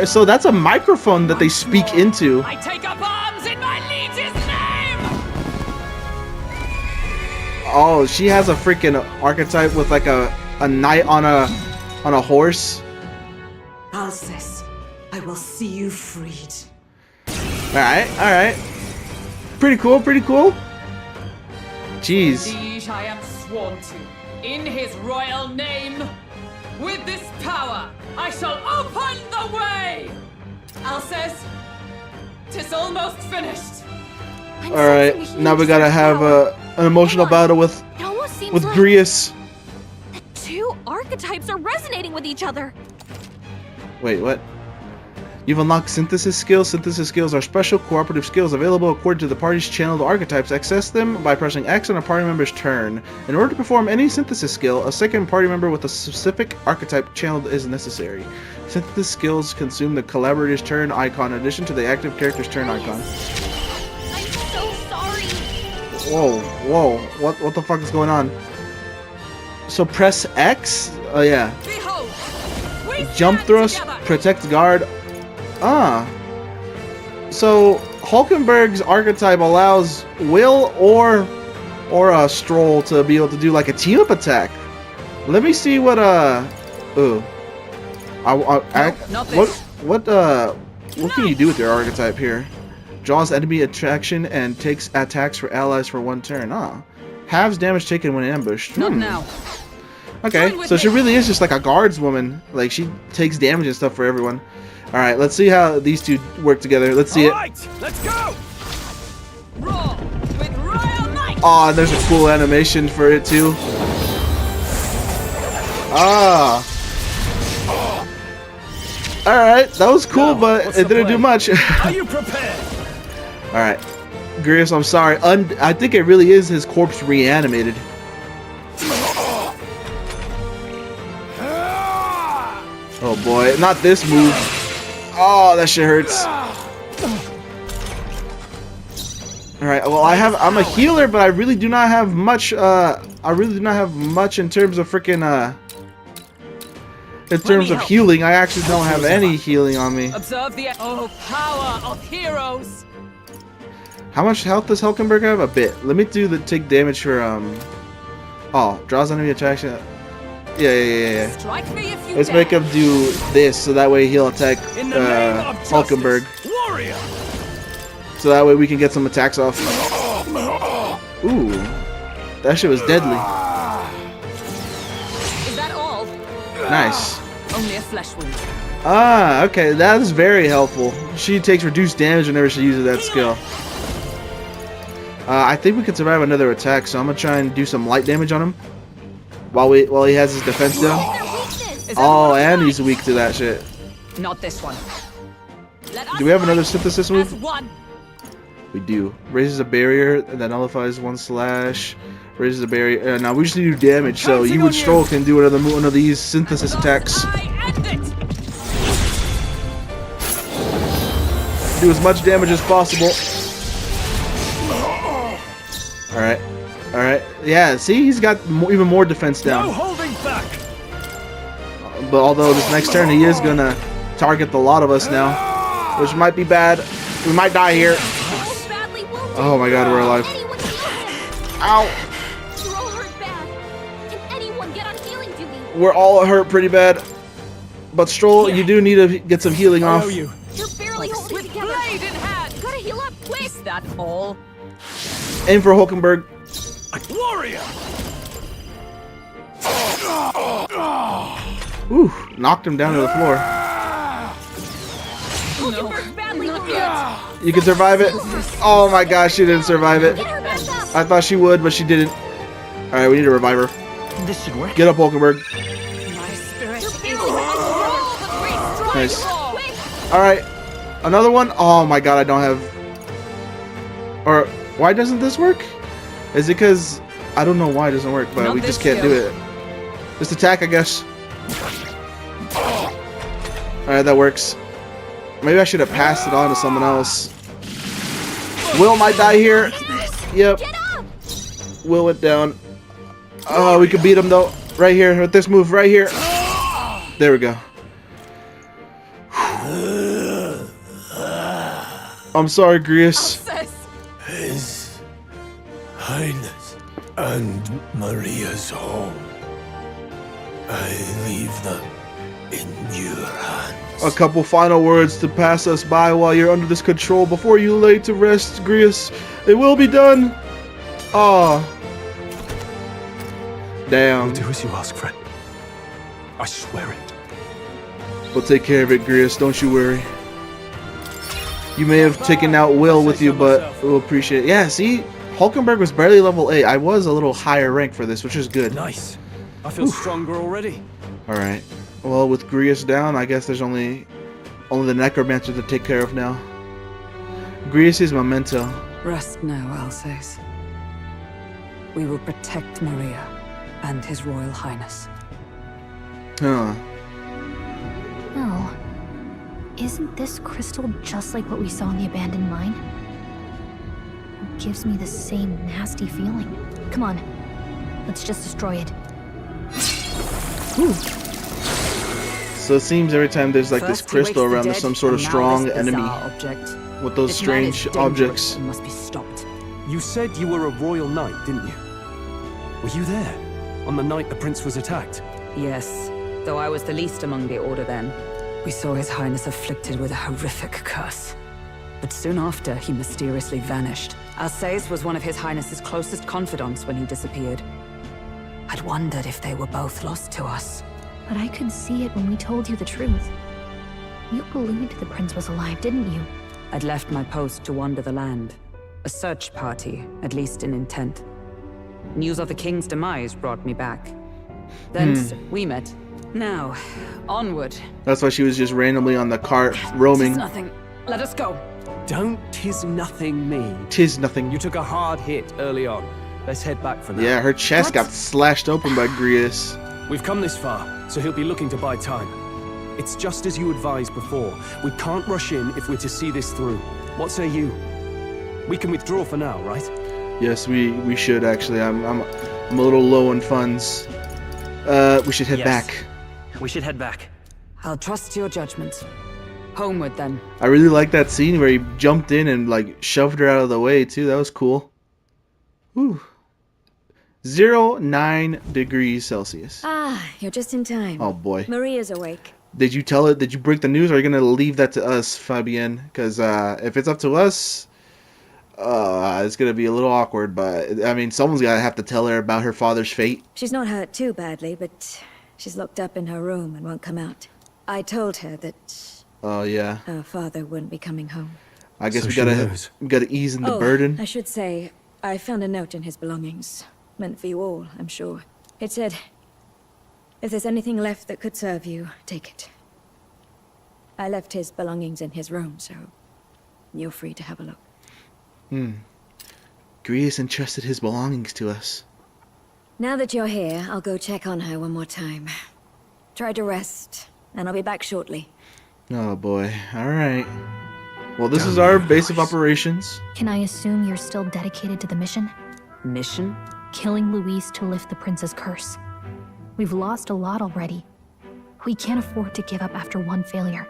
so that's a microphone that they speak into. I take up arms in my liege's name! Oh, she has a freaking archetype with like a knight on a horse. Alcest, I will see you freed. Alright. Pretty cool, pretty cool. Jeez. Liege I am sworn to, in his royal name. With this power, I shall open the way! Alcest, 'tis almost finished. Alright, now we gotta have an emotional battle with Grius. The two archetypes are resonating with each other. Wait, what? You've unlocked synthesis skills. Synthesis skills are special cooperative skills available according to the party's channeled archetypes. Access them by pressing X on a party member's turn. In order to perform any synthesis skill, a second party member with a specific archetype channeled is necessary. Synthesis skills consume the collaborator's turn icon in addition to the active character's turn icon. I'm so sorry. Whoa, what the fuck is going on? So press X? Oh yeah. Jump thrust, protect guard. So Hulkenberg's archetype allows Will or Stroll to be able to do like a team up attack. Let me see what what can you do with your archetype here? Draws enemy attraction and takes attacks for allies for 1 turn. Halves damage taken when ambushed. Not now. Okay, so she really is just like a guardswoman. Like she takes damage and stuff for everyone. All right, let's see how these two work together. Let's see it. Let's go! Roar with royal might! Oh, and there's a cool animation for it too. All right, that was cool, but it didn't do much. Are you prepared? All right, Grius, I'm sorry. I think it really is his corpse reanimated. Oh boy, not this move. Oh, that shit hurts. Alright, well I'm a healer, but I really do not have much in terms of freaking in terms of healing. I actually don't have any healing on me. Observe the power of heroes. How much health does Hulkenberg have? A bit. Let me do the take damage for draws enemy attraction. Yeah. Strike me if you Let's make him do this so that way he'll attack Hulkenberg. Warrior. So that way we can get some attacks off. Ooh, that shit was deadly. Is that all? Nice. Only a flesh wound. Okay, that is very helpful. She takes reduced damage whenever she uses that skill. I think we can survive another attack, so I'm gonna try and do some light damage on him. While he has his defense down. Oh, and he's weak to that shit. Not this one. Do we have another synthesis move? We do. Raises a barrier and then nullifies 1 slash. Raises a barrier. Now we just need to do damage, so you and Stroll can do another one of these synthesis attacks. Do as much damage as possible. Alright. Yeah, see, he's got even more defense down. No holding back. But although this next turn he is gonna target the lot of us now, which might be bad. We might die here. Oh my god, we're alive. Ow! We're all hurt pretty bad. But Stroll, you do need to get some healing off. You're barely holding together. Blade in hand. Gotta heal up quick. Is that all? Aim for Hulkenberg. Warrior. Ooh, knocked him down to the floor. You can survive it. Oh my gosh, she didn't survive it. I thought she would, but she didn't. Alright, we need to revive her. This should work. Get up, Hulkenberg. Nice. Alright, another one. Oh my god, I don't have... Or, why doesn't this work? Is it because... I don't know why it doesn't work, but we just can't do it. Just attack, I guess. Alright, that works. Maybe I should have passed it on to someone else. Will might die here. Yep. Will went down. Oh, we could beat him though. Right here, with this move right here. There we go. I'm sorry, Grius. His Highness and Maria's home. I leave them in your hands. A couple final words to pass us by while you're under this control before you lay to rest, Grius. It will be done. Ah. Damn. I'll do as you ask, friend. I swear it. We'll take care of it, Grius. Don't you worry. You may have taken out Will with you, but we'll appreciate it. Yeah, see? Hulkenberg was barely level 8. I was a little higher rank for this, which is good. Nice. I feel stronger already. Alright. Well, with Grius down, I guess there's only the Necromancer to take care of now. Grius is memento. Rest now, Alsace. We will protect Maria and His Royal Highness. Huh. Oh. Isn't this crystal just like what we saw in the abandoned mine? It gives me the same nasty feeling. Come on. Let's just destroy it. Ooh. So it seems every time there's like this crystal around, there's some sort of strong enemy with those strange objects. Must be stopped. You said you were a royal knight, didn't you? Were you there on the night the prince was attacked? Yes, though I was the least among the Order then. We saw His Highness afflicted with a horrific curse. But soon after, he mysteriously vanished. Alsace was one of His Highness's closest confidants when he disappeared. I'd wondered if they were both lost to us. But I could see it when we told you the truth. You believed the prince was alive, didn't you? I'd left my post to wander the land. A search party, at least in intent. News of the king's demise brought me back. Thence, we met. Now, onward. That's why she was just randomly on the cart, roaming. Tis nothing. Let us go. Don't tis nothing me. Tis nothing. You took a hard hit early on. Let's head back for now. Yeah, her chest got slashed open by Grius. We've come this far, so he'll be looking to buy time. It's just as you advised before. We can't rush in if we're to see this through. What say you? We can withdraw for now, right? Yes, we should actually. I'm a little low on funds. We should head back. We should head back. I'll trust your judgment. Homeward then. I really like that scene where he jumped in and like shoved her out of the way too. That was cool. Whew. 09 degrees Celsius. Ah, you're just in time. Oh boy. Maria's awake. Did you tell it? Did you break the news? Or are you gonna leave that to us, Fabienne? Because if it's up to us, it's gonna be a little awkward. But I mean, someone's gotta have to tell her about her father's fate. She's not hurt too badly, but she's locked up in her room and won't come out. I told her that. Oh yeah. Her father wouldn't be coming home. I guess we gotta ease in the burden. I should say, I found a note in his belongings. Meant for you all, I'm sure. It said, if there's anything left that could serve you, take it. I left his belongings in his room, so you're free to have a look. Grius entrusted his belongings to us. Now that you're here, I'll go check on her one more time. Try to rest, and I'll be back shortly. Oh boy. Alright. Well, this is our base of operations. Can I assume you're still dedicated to the mission? Mission? Killing Luis to lift the prince's curse. We've lost a lot already. We can't afford to give up after one failure.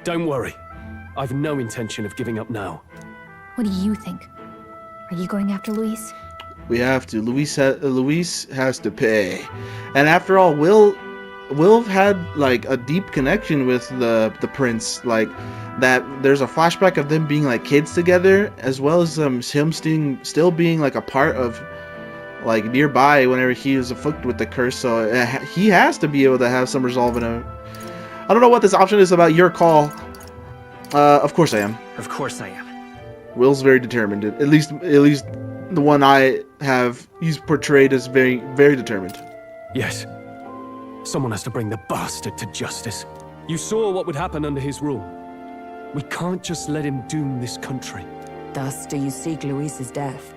Don't worry. I've no intention of giving up now. What do you think? Are you going after Luis? We have to. Luis has to pay. And after all, Will had like a deep connection with the prince. Like that. There's a flashback of them being like kids together, as well as him still being like a part of like nearby whenever he was afflicted with the curse. So he has to be able to have some resolve in him. I don't know what this option is about. Your call. Of course I am. Of course I am. Will's very determined. At least the one I have, he's portrayed as very, very determined. Yes. Someone has to bring the bastard to justice. You saw what would happen under his rule. We can't just let him doom this country. Thus do you seek Luis's death?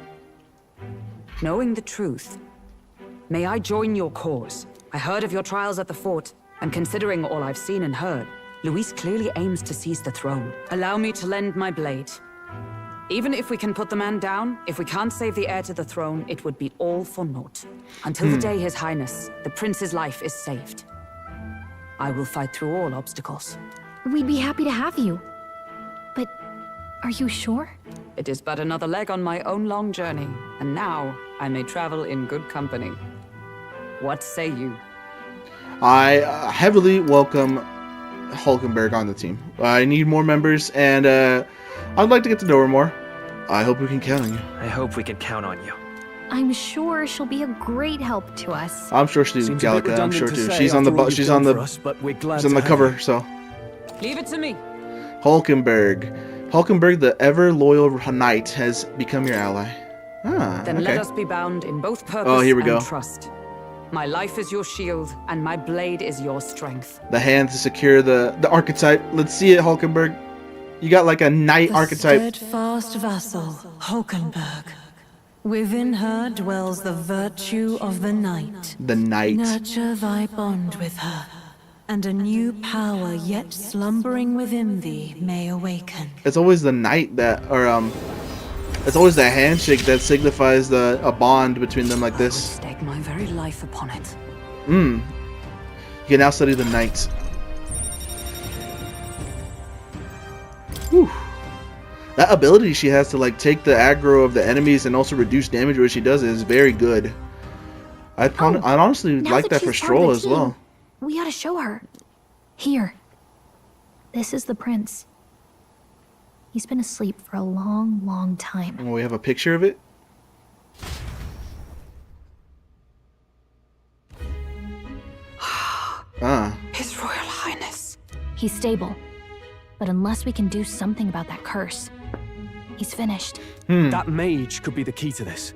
Knowing the truth, may I join your cause? I heard of your trials at the fort, and considering all I've seen and heard, Luis clearly aims to seize the throne. Allow me to lend my blade. Even if we can put the man down, if we can't save the heir to the throne, it would be all for naught. Until the day His Highness, the prince's life is saved. I will fight through all obstacles. We'd be happy to have you. But are you sure? It is but another leg on my own long journey, and now I may travel in good company. What say you? I heavily welcome Hulkenberg on the team. I need more members, and I'd like to get to know her more. I hope we can count on you. I hope we can count on you. I'm sure she'll be a great help to us. I'm sure she's Gallica. I'm sure too. She's on the she's on the cover. So leave it to me. Hulkenberg, Hulkenberg, the ever loyal knight, has become your ally. Ah, then okay. let us be bound in both purpose here we and go. trust. My life is your shield, and my blade is your strength. The hand to secure the archetype. Let's see it, Hulkenberg. You got like a knight archetype. Steadfast vassal, Hulkenberg. Within her dwells the virtue of the knight. The knight. Nurture thy bond with her, and a new power yet slumbering within thee may awaken. It's always the knight that, it's always the handshake that signifies a bond between them like this. I would stake my very life upon it. You can now study the knights. Whew. That ability she has to like take the aggro of the enemies and also reduce damage when she does it is very good. I'd honestly like that for Stroll as well. We ought to show her. Here. This is the prince. He's been asleep for a long, long time. Oh, we have a picture of it? His Royal Highness. He's stable. But unless we can do something about that curse, he's finished. That mage could be the key to this.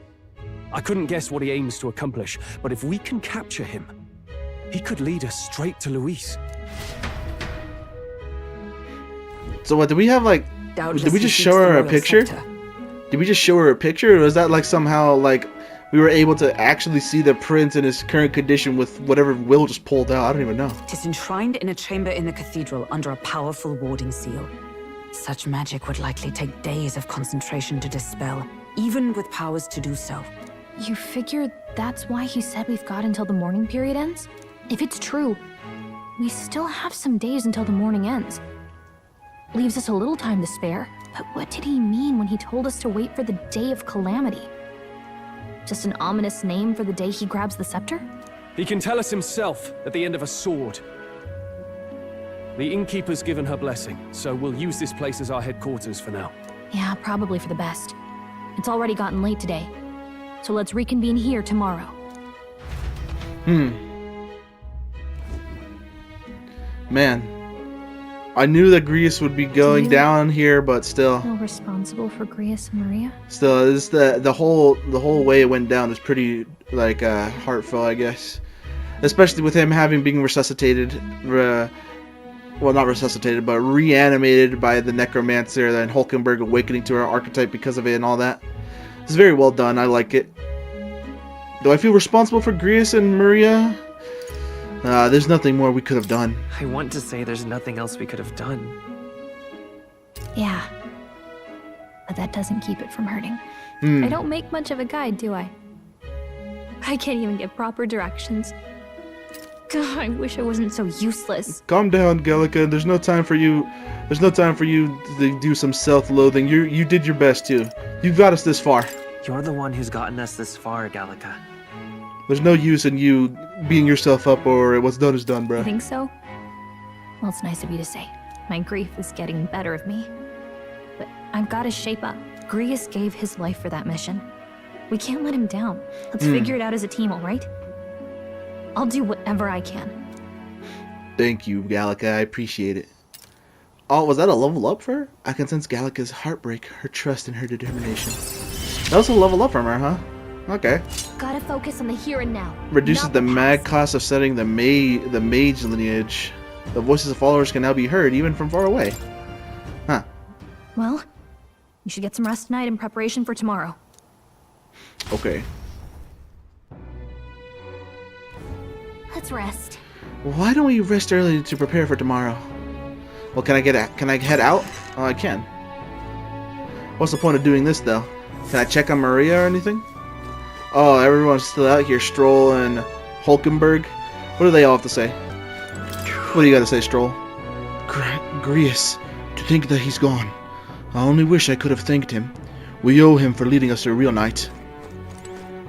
I couldn't guess what he aims to accomplish, but if we can capture him, he could lead us straight to Luis. So what, did we have like... Doubtless did we just show her a picture? Did we just show her a picture, or was that like somehow like we were able to actually see the prince in his current condition with whatever Will just pulled out? I don't even know. It is enshrined in a chamber in the cathedral under a powerful warding seal. Such magic would likely take days of concentration to dispel, even with powers to do so. You figure that's why he said we've got until the mourning period ends? If it's true, we still have some days until the mourning ends. Leaves us a little time to spare. But what did he mean when he told us to wait for the day of calamity? Just an ominous name for the day he grabs the scepter? He can tell us himself at the end of a sword. The innkeeper's given her blessing, so we'll use this place as our headquarters for now. Yeah, probably for the best. It's already gotten late today, so let's reconvene here tomorrow. Man, I knew that Greece would be going down here, but still. Feel responsible for Greece and Maria? Still, it's the whole way it went down is pretty like heartfelt, I guess. Especially with him having been resuscitated, well, not resuscitated, but reanimated by the Necromancer, and Hulkenberg awakening to her archetype because of it and all that. It's very well done. I like it. Do I feel responsible for Greece and Maria? There's nothing more we could have done. I want to say there's nothing else we could have done. Yeah. But that doesn't keep it from hurting. I don't make much of a guide, do I? I can't even give proper directions. God, I wish I wasn't so useless. Calm down, Gallica. There's no time for you. There's no time for you to do some self-loathing. You did your best too. You got us this far. You're the one who's gotten us this far, Gallica. There's no use in you beating yourself up, or what's done is done, bro. You think so? Well, it's nice of you to say. My grief is getting the better of me. But I've got to shape up. Grius gave his life for that mission. We can't let him down. Let's figure it out as a team, all right? I'll do whatever I can. Thank you, Gallica. I appreciate it. Oh, was that a level up for her? I can sense Gallica's heartbreak, her trust, and her determination. That was a level up from her, huh? Okay. Gotta focus on the here and now. Reduces the mag cost of setting the mage lineage. The voices of followers can now be heard even from far away. Huh. Well, you should get some rest tonight in preparation for tomorrow. Okay. Let's rest. Why don't we rest early to prepare for tomorrow? Well, can I head out? Oh, I can. What's the point of doing this though? Can I check on Maria or anything? Oh, everyone's still out here. Stroll and Hulkenberg. What do they all have to say? What do you got to say, Stroll? Grius, to think that he's gone. I only wish I could have thanked him. We owe him for leading us to a real night.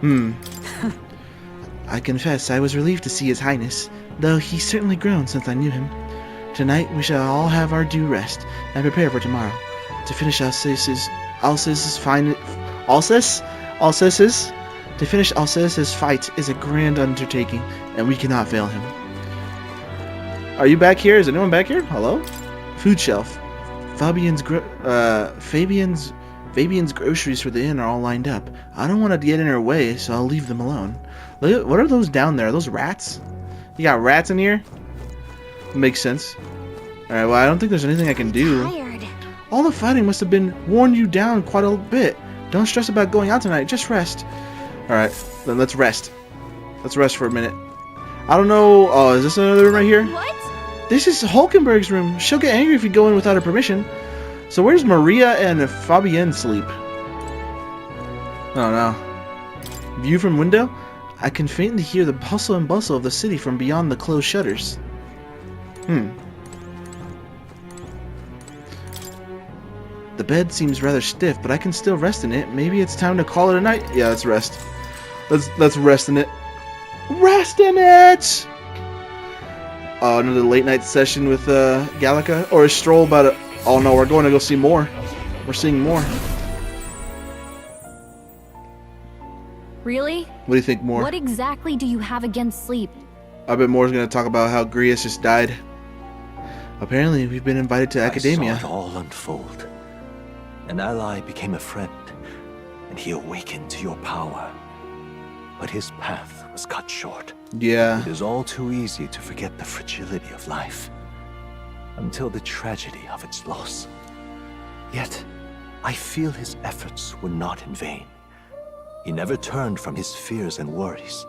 I confess I was relieved to see His Highness, though he's certainly grown since I knew him. Tonight we shall all have our due rest and prepare for tomorrow. To finish Alcesse's fight is a grand undertaking, and we cannot fail him. Are you back here? Is anyone back here? Hello? Food shelf. Fabian's groceries for the inn are all lined up. I don't want to get in her way, so I'll leave them alone. Look, what are those down there? Are those rats? You got rats in here? Makes sense. Alright, well, I don't think there's anything I can do. All the fighting must have been worn you down quite a bit. Don't stress about going out tonight. Just rest. Alright, then let's rest. Let's rest for a minute. I don't know. Oh, is this another room right here? What? This is Hulkenberg's room. She'll get angry if you go in without her permission. So where's Maria and Fabienne sleep? Oh no. View from window? I can faintly hear the hustle and bustle of the city from beyond the closed shutters. The bed seems rather stiff, but I can still rest in it. Maybe it's time to call it a night. Yeah, let's rest. Let's rest in it. Rest in it! Another late night session with Gallica, or a stroll about it. Oh no, we're going to go see more. We're seeing more. Really? What do you think, More? What exactly do you have against sleep? I bet Moore's going to talk about how Grius just died. Apparently, we've been invited to Academia. I saw it all unfold. An ally became a friend, and he awakened to your power. But his path was cut short. Yeah. It is all too easy to forget the fragility of life, until the tragedy of its loss. Yet, I feel his efforts were not in vain. He never turned from his fears and worries,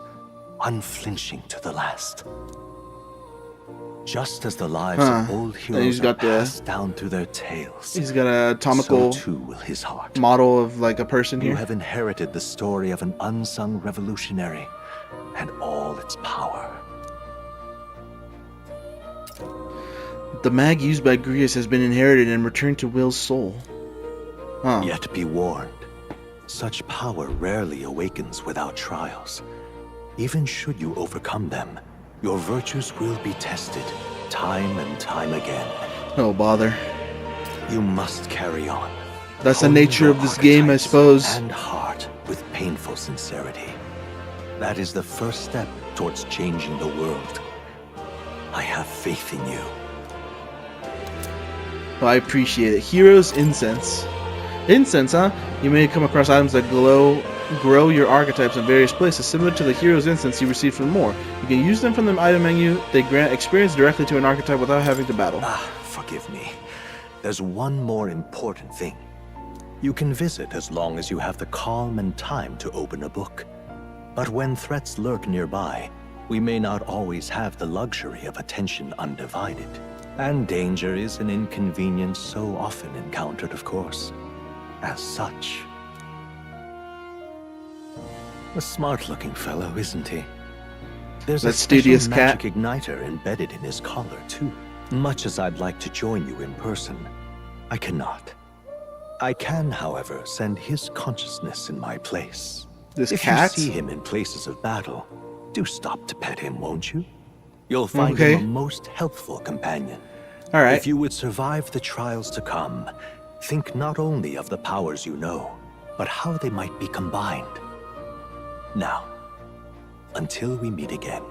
unflinching to the last. Just as the lives of old heroes are passed down through their tales, he's got an atomical so too will his heart. Model of like a person here. You have inherited the story of an unsung revolutionary and all its power. The mag used by Grius has been inherited and returned to Will's soul. Yet be warned, such power rarely awakens without trials. Even should you overcome them, your virtues will be tested time and time again. Oh, bother. You must carry on. That's the nature of this game, I suppose. And heart with painful sincerity. That is the first step towards changing the world. I have faith in you. Well, I appreciate it. Heroes Incense. Incense, huh? You may come across items that grow your archetypes in various places, similar to the Heroes Incense you receive from More. You can use them from the item menu. They grant experience directly to an archetype without having to battle. Forgive me. There's one more important thing. You can visit as long as you have the calm and time to open a book. But when threats lurk nearby, we may not always have the luxury of attention undivided. And danger is an inconvenience so often encountered, of course. As such. A smart-looking fellow, isn't he? There's a special magic igniter embedded in his collar, too. Much as I'd like to join you in person, I cannot. I can, however, send his consciousness in my place. This if cat? you see him in places of battle, do stop to pet him, won't you? You'll find him a most helpful companion. All right. If you would survive the trials to come, think not only of the powers you know, but how they might be combined. Now, until we meet again.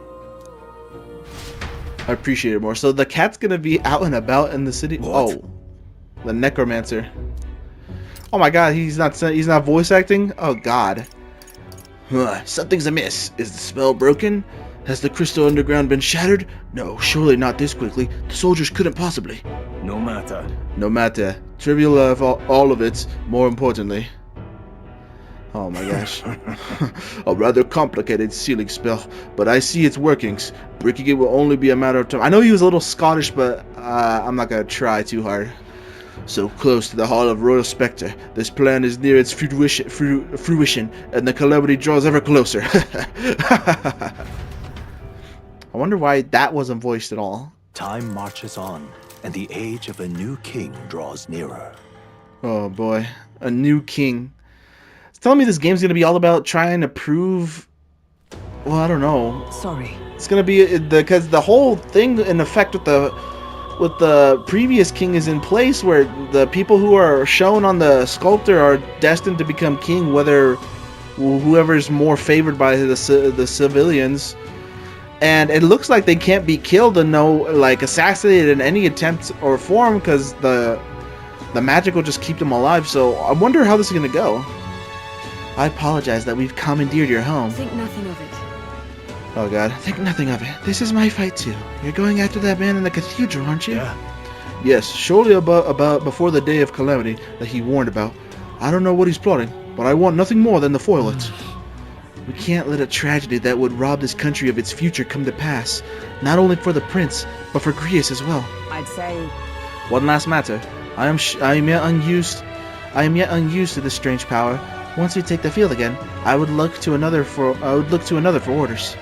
I appreciate it more. So the cat's gonna be out and about in the city. What? Oh, the Necromancer. Oh my God, he's not voice acting. Oh God. Something's amiss. Is the spell broken? Has the crystal underground been shattered? No, surely not this quickly. The soldiers couldn't possibly. No matter. No matter. Trivial of all of it, more importantly. Oh my gosh. A rather complicated sealing spell, but I see its workings. Breaking it will only be a matter of time. I know he was a little Scottish, but I'm not going to try too hard. So close to the Hall of Royal Spectre, this plan is near its fruition, and the calamity draws ever closer. I wonder why that wasn't voiced at all. Time marches on, and the age of a new king draws nearer. Oh boy, a new king. It's telling me this game's gonna be all about trying to prove. Well, I don't know. Sorry. It's gonna be because the whole thing in effect with the previous king is in place, where the people who are shown on the sculptor are destined to become king, whether whoever's more favored by the civilians. And it looks like they can't be killed and assassinated in any attempt or form, because the magic will just keep them alive. So I wonder how this is gonna go. I apologize that we've commandeered your home. Think nothing of it. Oh god, think nothing of it. This is my fight too. You're going after that man in the cathedral, aren't you? Yeah. Yes, surely about before the day of calamity that he warned about. I don't know what he's plotting, but I want nothing more than to foil it. We can't let a tragedy that would rob this country of its future come to pass. Not only for the prince, but for Greece as well. I'd say... One last matter. I am yet unused to this strange power. Once we take the field again, I would look to another for orders.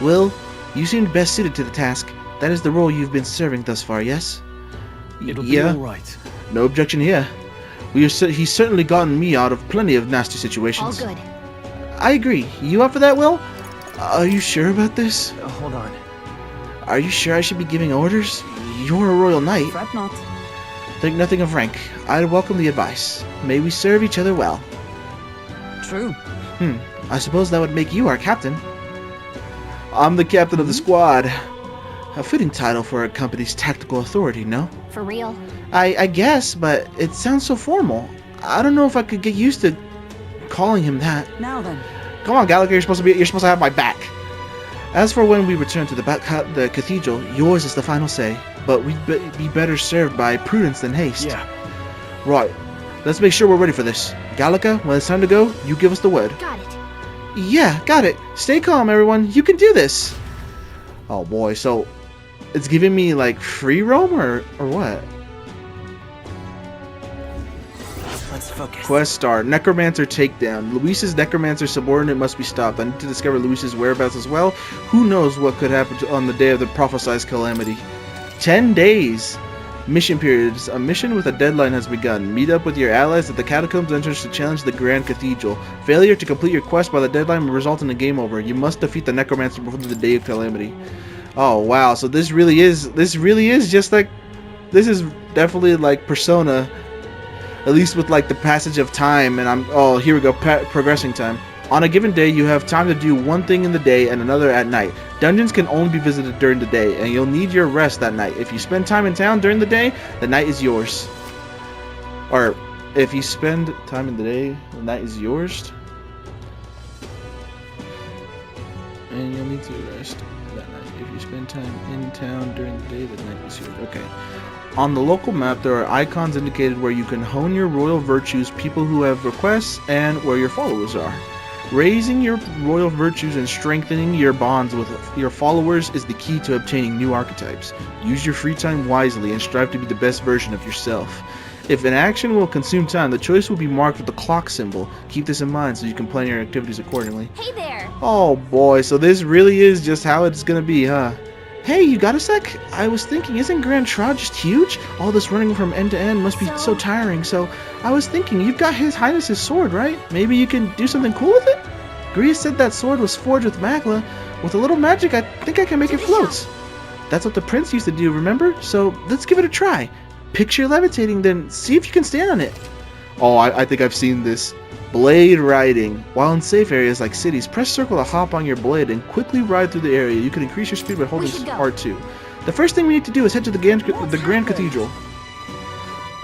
Will, you seem best suited to the task. That is the role you've been serving thus far, yes? It'll be all right. No objection here. He's certainly gotten me out of plenty of nasty situations. All good. I agree. You up for that, Will? Are you sure about this? Hold on. Are you sure I should be giving orders? You're a royal knight. Fret not. Think nothing of rank. I'd welcome the advice. May we serve each other well. True. I suppose that would make you our captain. I'm the captain of the squad. A fitting title for a company's tactical authority, no? For real? I guess, but it sounds so formal. I don't know if I could get used to calling him that. Now then. Come on, Gallagher, you're supposed to have my back. As for when we return to the cathedral, yours is the final say, but we'd be better served by prudence than haste. Yeah. Right. Let's make sure we're ready for this. Gallica, when it's time to go, you give us the word. Got it. Yeah, got it. Stay calm, everyone. You can do this. Oh boy, so it's giving me like free roam or what? Let's focus. Quest star, Necromancer takedown. Luis's Necromancer subordinate must be stopped. I need to discover Luis's whereabouts as well. Who knows what could happen on the day of the prophesized calamity. 10 days. Mission periods. A mission with a deadline has begun. Meet up with your allies at the catacombs entrance to challenge the Grand Cathedral. Failure to complete your quest by the deadline will result in a game over. You must defeat the Necromancer before the day of calamity. Oh wow, so this really is just like, this is definitely like Persona, at least with like the passage of time. And here we go, progressing time. On a given day, you have time to do one thing in the day and another at night. Dungeons can only be visited during the day, and you'll need your rest that night. If you spend time in town during the day, the night is yours. Or, if you spend time in the day, the night is yours. And you'll need to rest that night. If you spend time in town during the day, the night is yours. Okay. On the local map, there are icons indicated where you can hone your royal virtues, people who have requests, and where your followers are. Raising your royal virtues and strengthening your bonds with your followers is the key to obtaining new archetypes. Use your free time wisely and strive to be the best version of yourself. If an action will consume time, the choice will be marked with the clock symbol. Keep this in mind so you can plan your activities accordingly. Hey there! Oh boy, so this really is just how it's gonna be, huh? Hey, you got a sec? I was thinking, isn't Grand Tra just huge? All this running from end to end must be so tiring, so I was thinking, you've got His Highness's sword, right? Maybe you can do something cool with it? Grease said that sword was forged with magma. With a little magic, I think I can make it float. That's what the prince used to do, remember? So let's give it a try. Picture levitating, then see if you can stand on it. Oh, I think I've seen this. Blade riding. While in safe areas like cities, press circle to hop on your blade and quickly ride through the area. You can increase your speed by holding R2. The first thing we need to do is head to the Grand Cathedral.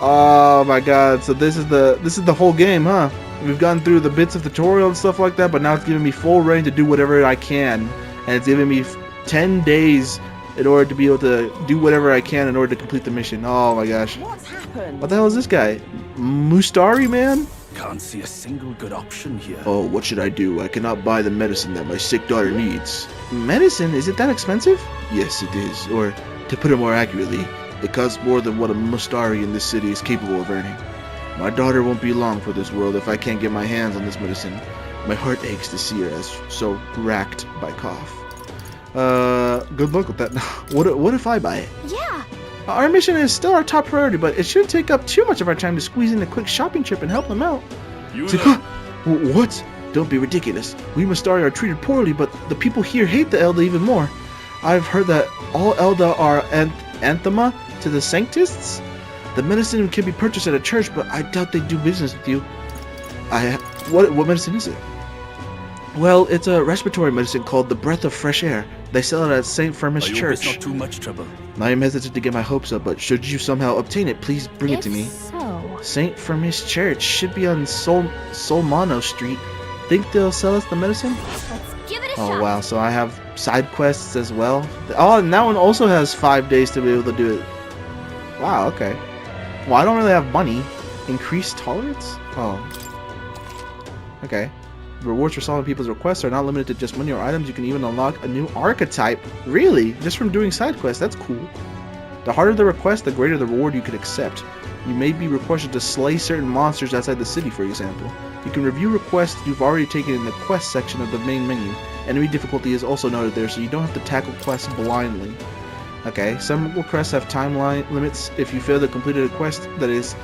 Oh my god, so this is the whole game, huh? We've gone through the bits of tutorial and stuff like that, but now it's giving me full reign to do whatever I can. And it's giving me 10 days in order to be able to do whatever I can in order to complete the mission. Oh my gosh. What's happened? What the hell is this guy? Mustari, man? Can't see a single good option here. Oh, what should I do? I cannot buy the medicine that my sick daughter needs. Medicine? Is it that expensive? Yes, it is. Or, to put it more accurately, it costs more than what a Mustari in this city is capable of earning. My daughter won't be long for this world if I can't get my hands on this medicine. My heart aches to see her as so racked by cough. Good luck with that. What if I buy it? Yeah. Our mission is still our top priority, but it shouldn't take up too much of our time to squeeze in a quick shopping trip and help them out. What? Don't be ridiculous. We must are treated poorly, but the people here hate the Elda even more. I've heard that all Elda are anathema to the Sanctists. The medicine can be purchased at a church, but I doubt they do business with you. What medicine is it? Well, it's a respiratory medicine called the Breath of Fresh Air. They sell it at St. Firmus Church. Not too much trouble. I am hesitant to get my hopes up, but should you somehow obtain it, please bring it to me. So, St. Firmus Church should be on Solmano Street. Think they'll sell us the medicine? Let's give it a Oh shot. wow, so I have side quests as well. Oh, and that one also has 5 days to be able to do it. Wow, okay. Well, I don't really have money. Increased tolerance? Oh. Okay. Rewards for solving people's requests are not limited to just money or items. You can even unlock a new archetype. Really? Just from doing side quests? That's cool. The harder the request, the greater the reward you can accept. You may be requested to slay certain monsters outside the city, for example. You can review requests you've already taken in the quest section of the main menu. Enemy difficulty is also noted there, so you don't have to tackle quests blindly. Okay, some requests have timeline limits. If you fail to complete a quest that is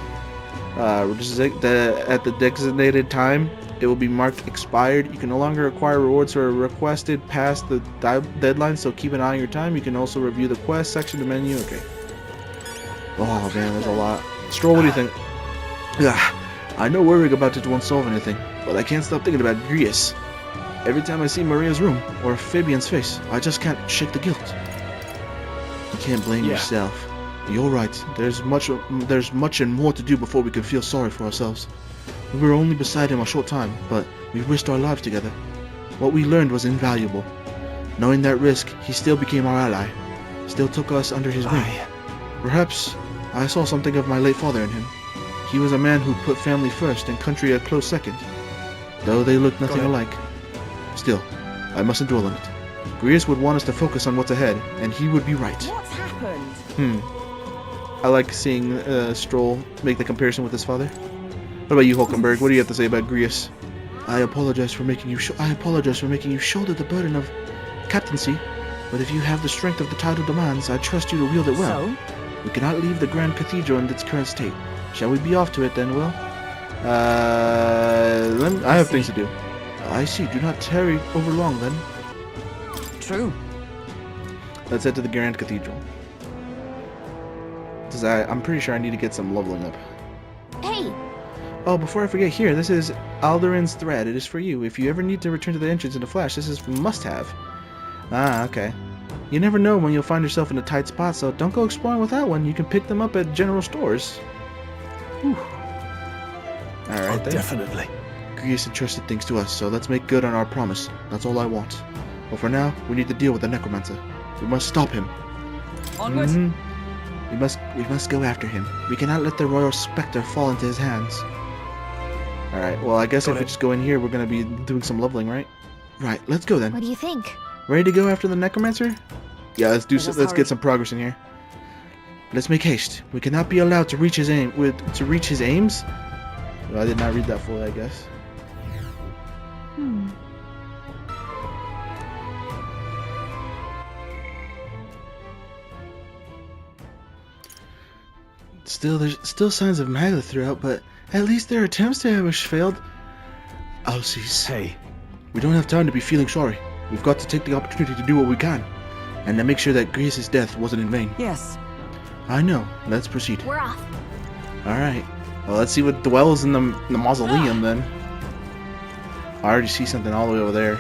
at the designated time, it will be marked expired. You can no longer acquire rewards for requested past the deadline, so keep an eye on your time. You can also review the quest section of the menu. Okay. Oh man, there's a lot. Stroll, what do you think? I know worrying about it won't solve anything, but I can't stop thinking about Grius. Every time I see Maria's room or Fabian's face, I just can't shake the guilt. You can't blame yourself. You're right. There's much and more to do before we can feel sorry for ourselves. We were only beside him a short time, but we risked our lives together. What we learned was invaluable. Knowing that risk, he still became our ally. Still took us under his wing. Perhaps I saw something of my late father in him. He was a man who put family first and country a close second, though they looked nothing alike. Still, I mustn't dwell on it. Grius would want us to focus on what's ahead, and he would be right. What's happened? I like seeing Stroll make the comparison with his father. What about you, Hulkenberg? What do you have to say about Grius? I apologize for making you shoulder the burden of captaincy, but if you have the strength of the title demands, I trust you to wield it well. So? We cannot leave the Grand Cathedral in its current state. Shall we be off to it then, Will? I have things to do. I see. Do not tarry over long then. True. Let's head to the Grand Cathedral. I'm pretty sure I need to get some leveling up. Hey! Oh, before I forget, here, this is Alderin's thread. It is for you. If you ever need to return to the entrance in a flash, this is must-have. Ah, okay. You never know when you'll find yourself in a tight spot, so don't go exploring without one. You can pick them up at general stores. Whew. Alright then. Definitely. Grius entrusted things to us, so let's make good on our promise. That's all I want. But for now, we need to deal with the Necromancer. We must stop him. Onwards. We must go after him. We cannot let the Royal Spectre fall into his hands. Alright, well I guess if we just go in here, we're gonna be doing some leveling, right? Right, let's go then. What do you think? Ready to go after the Necromancer? Yeah, let's hurry. get some progress in here. Let's make haste. We cannot be allowed to reach his aims. Well, I did not read that fully, I guess. There's still signs of Magda throughout, but at least their attempts to ambush failed. Alces. Hey. We don't have time to be feeling sorry. We've got to take the opportunity to do what we can, and to make sure that Grius' death wasn't in vain. Yes. I know. Let's proceed. We're off. Alright. Well, let's see what dwells in the Mausoleum, then. I already see something all the way over there.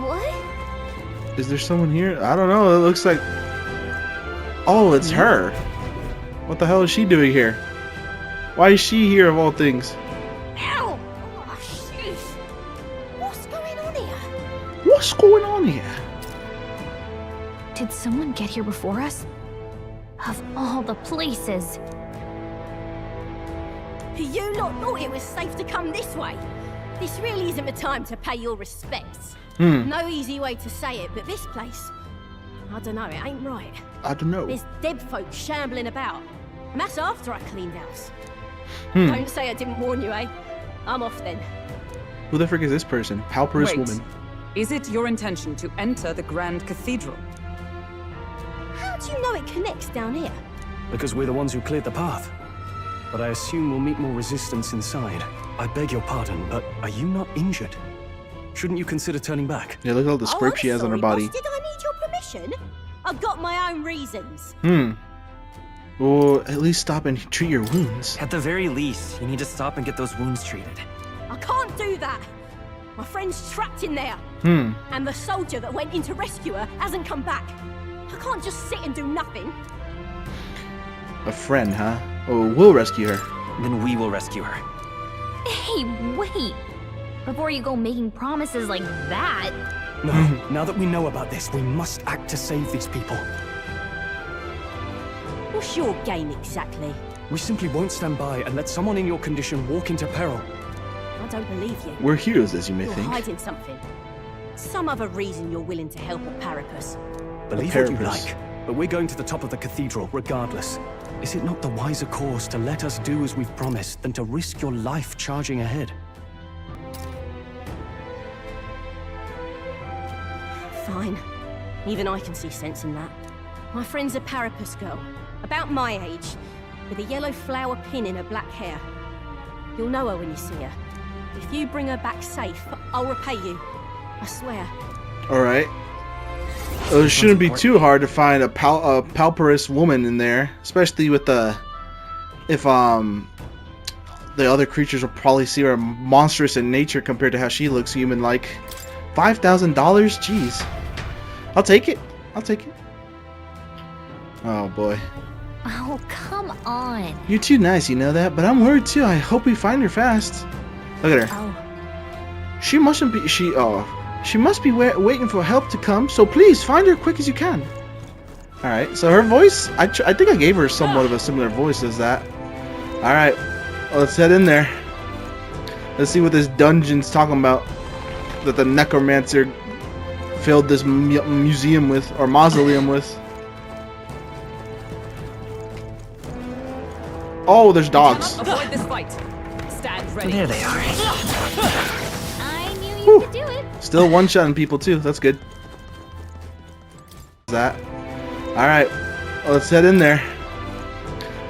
What? Is there someone here? I don't know. It looks like... Oh, it's her. What the hell is she doing here? Why is she here of all things? Ow! Oh, shit. What's going on here? What's going on here? Did someone get here before us? Of all the places. You lot thought it was safe to come this way. This really isn't the time to pay your respects. No easy way to say it, but this place, I don't know, it ain't right. I don't know. There's dead folk shambling about. And that's after I cleaned house. Don't say I didn't warn you, eh? I'm off then. Who the frick is this person? Palperous Wait. woman. Is it your intention to enter the Grand Cathedral? How do you know it connects down here? Because we're the ones who cleared the path. But I assume we'll meet more resistance inside. I beg your pardon, but are you not injured? Shouldn't you consider turning back? Yeah, look at all the scrape she has on her body. Boss, did I need your permission? I've got my own reasons. Well, at least stop and treat your wounds. At the very least, you need to stop and get those wounds treated. I can't do that. My friend's trapped in there. And the soldier that went in to rescue her hasn't come back. I can't just sit and do nothing. A friend, huh? Oh, we'll rescue her. Then we will rescue her. Hey, wait! Before you go making promises like that... No, now that we know about this, we must act to save these people. What's your game exactly? We simply won't stand by and let someone in your condition walk into peril. I don't believe you. We're heroes, as you may You're think. hiding something. Some other reason you're willing to help a paripus. Believe what you like, but we're going to the top of the cathedral regardless. Is it not the wiser course to let us do as we've promised than to risk your life charging ahead? Fine. Even I can see sense in that. My friend's a paripus girl, about my age, with a yellow flower pin in her black hair. You'll know her when you see her. If you bring her back safe, I'll repay you. I swear. Alright. It shouldn't be too hard to find a palparous woman in there, especially with the... If, the other creatures will probably see her monstrous in nature compared to how she looks human-like. $5,000? Jeez. I'll take it. I'll take it. Oh, boy. Oh, come on. You're too nice, you know that, but I'm worried too. I hope we find her fast. Look at her. Oh. She mustn't be... She must be waiting for help to come, so please, find her quick as you can. Alright, so her voice... I think I gave her somewhat of a similar voice as that. Alright, let's head in there. Let's see what this dungeon's talking about. That the Necromancer filled this museum with, or mausoleum with. Oh, there's dogs. Avoid this fight. Stand ready. There they are. I knew you could do it. Still one-shotting people too. That's good. That. Alright, let's head in there.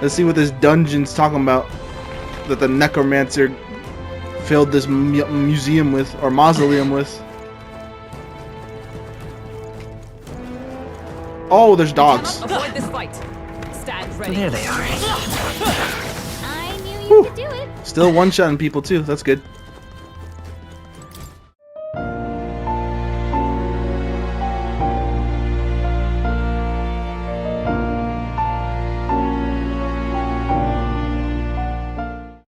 Let's see what this dungeon's talking about. That the Necromancer filled this museum with, or mausoleum with. Oh, there's dogs. Avoid this fight. Stand ready. There they are. I knew you could do it. Still one-shotting people too. That's good.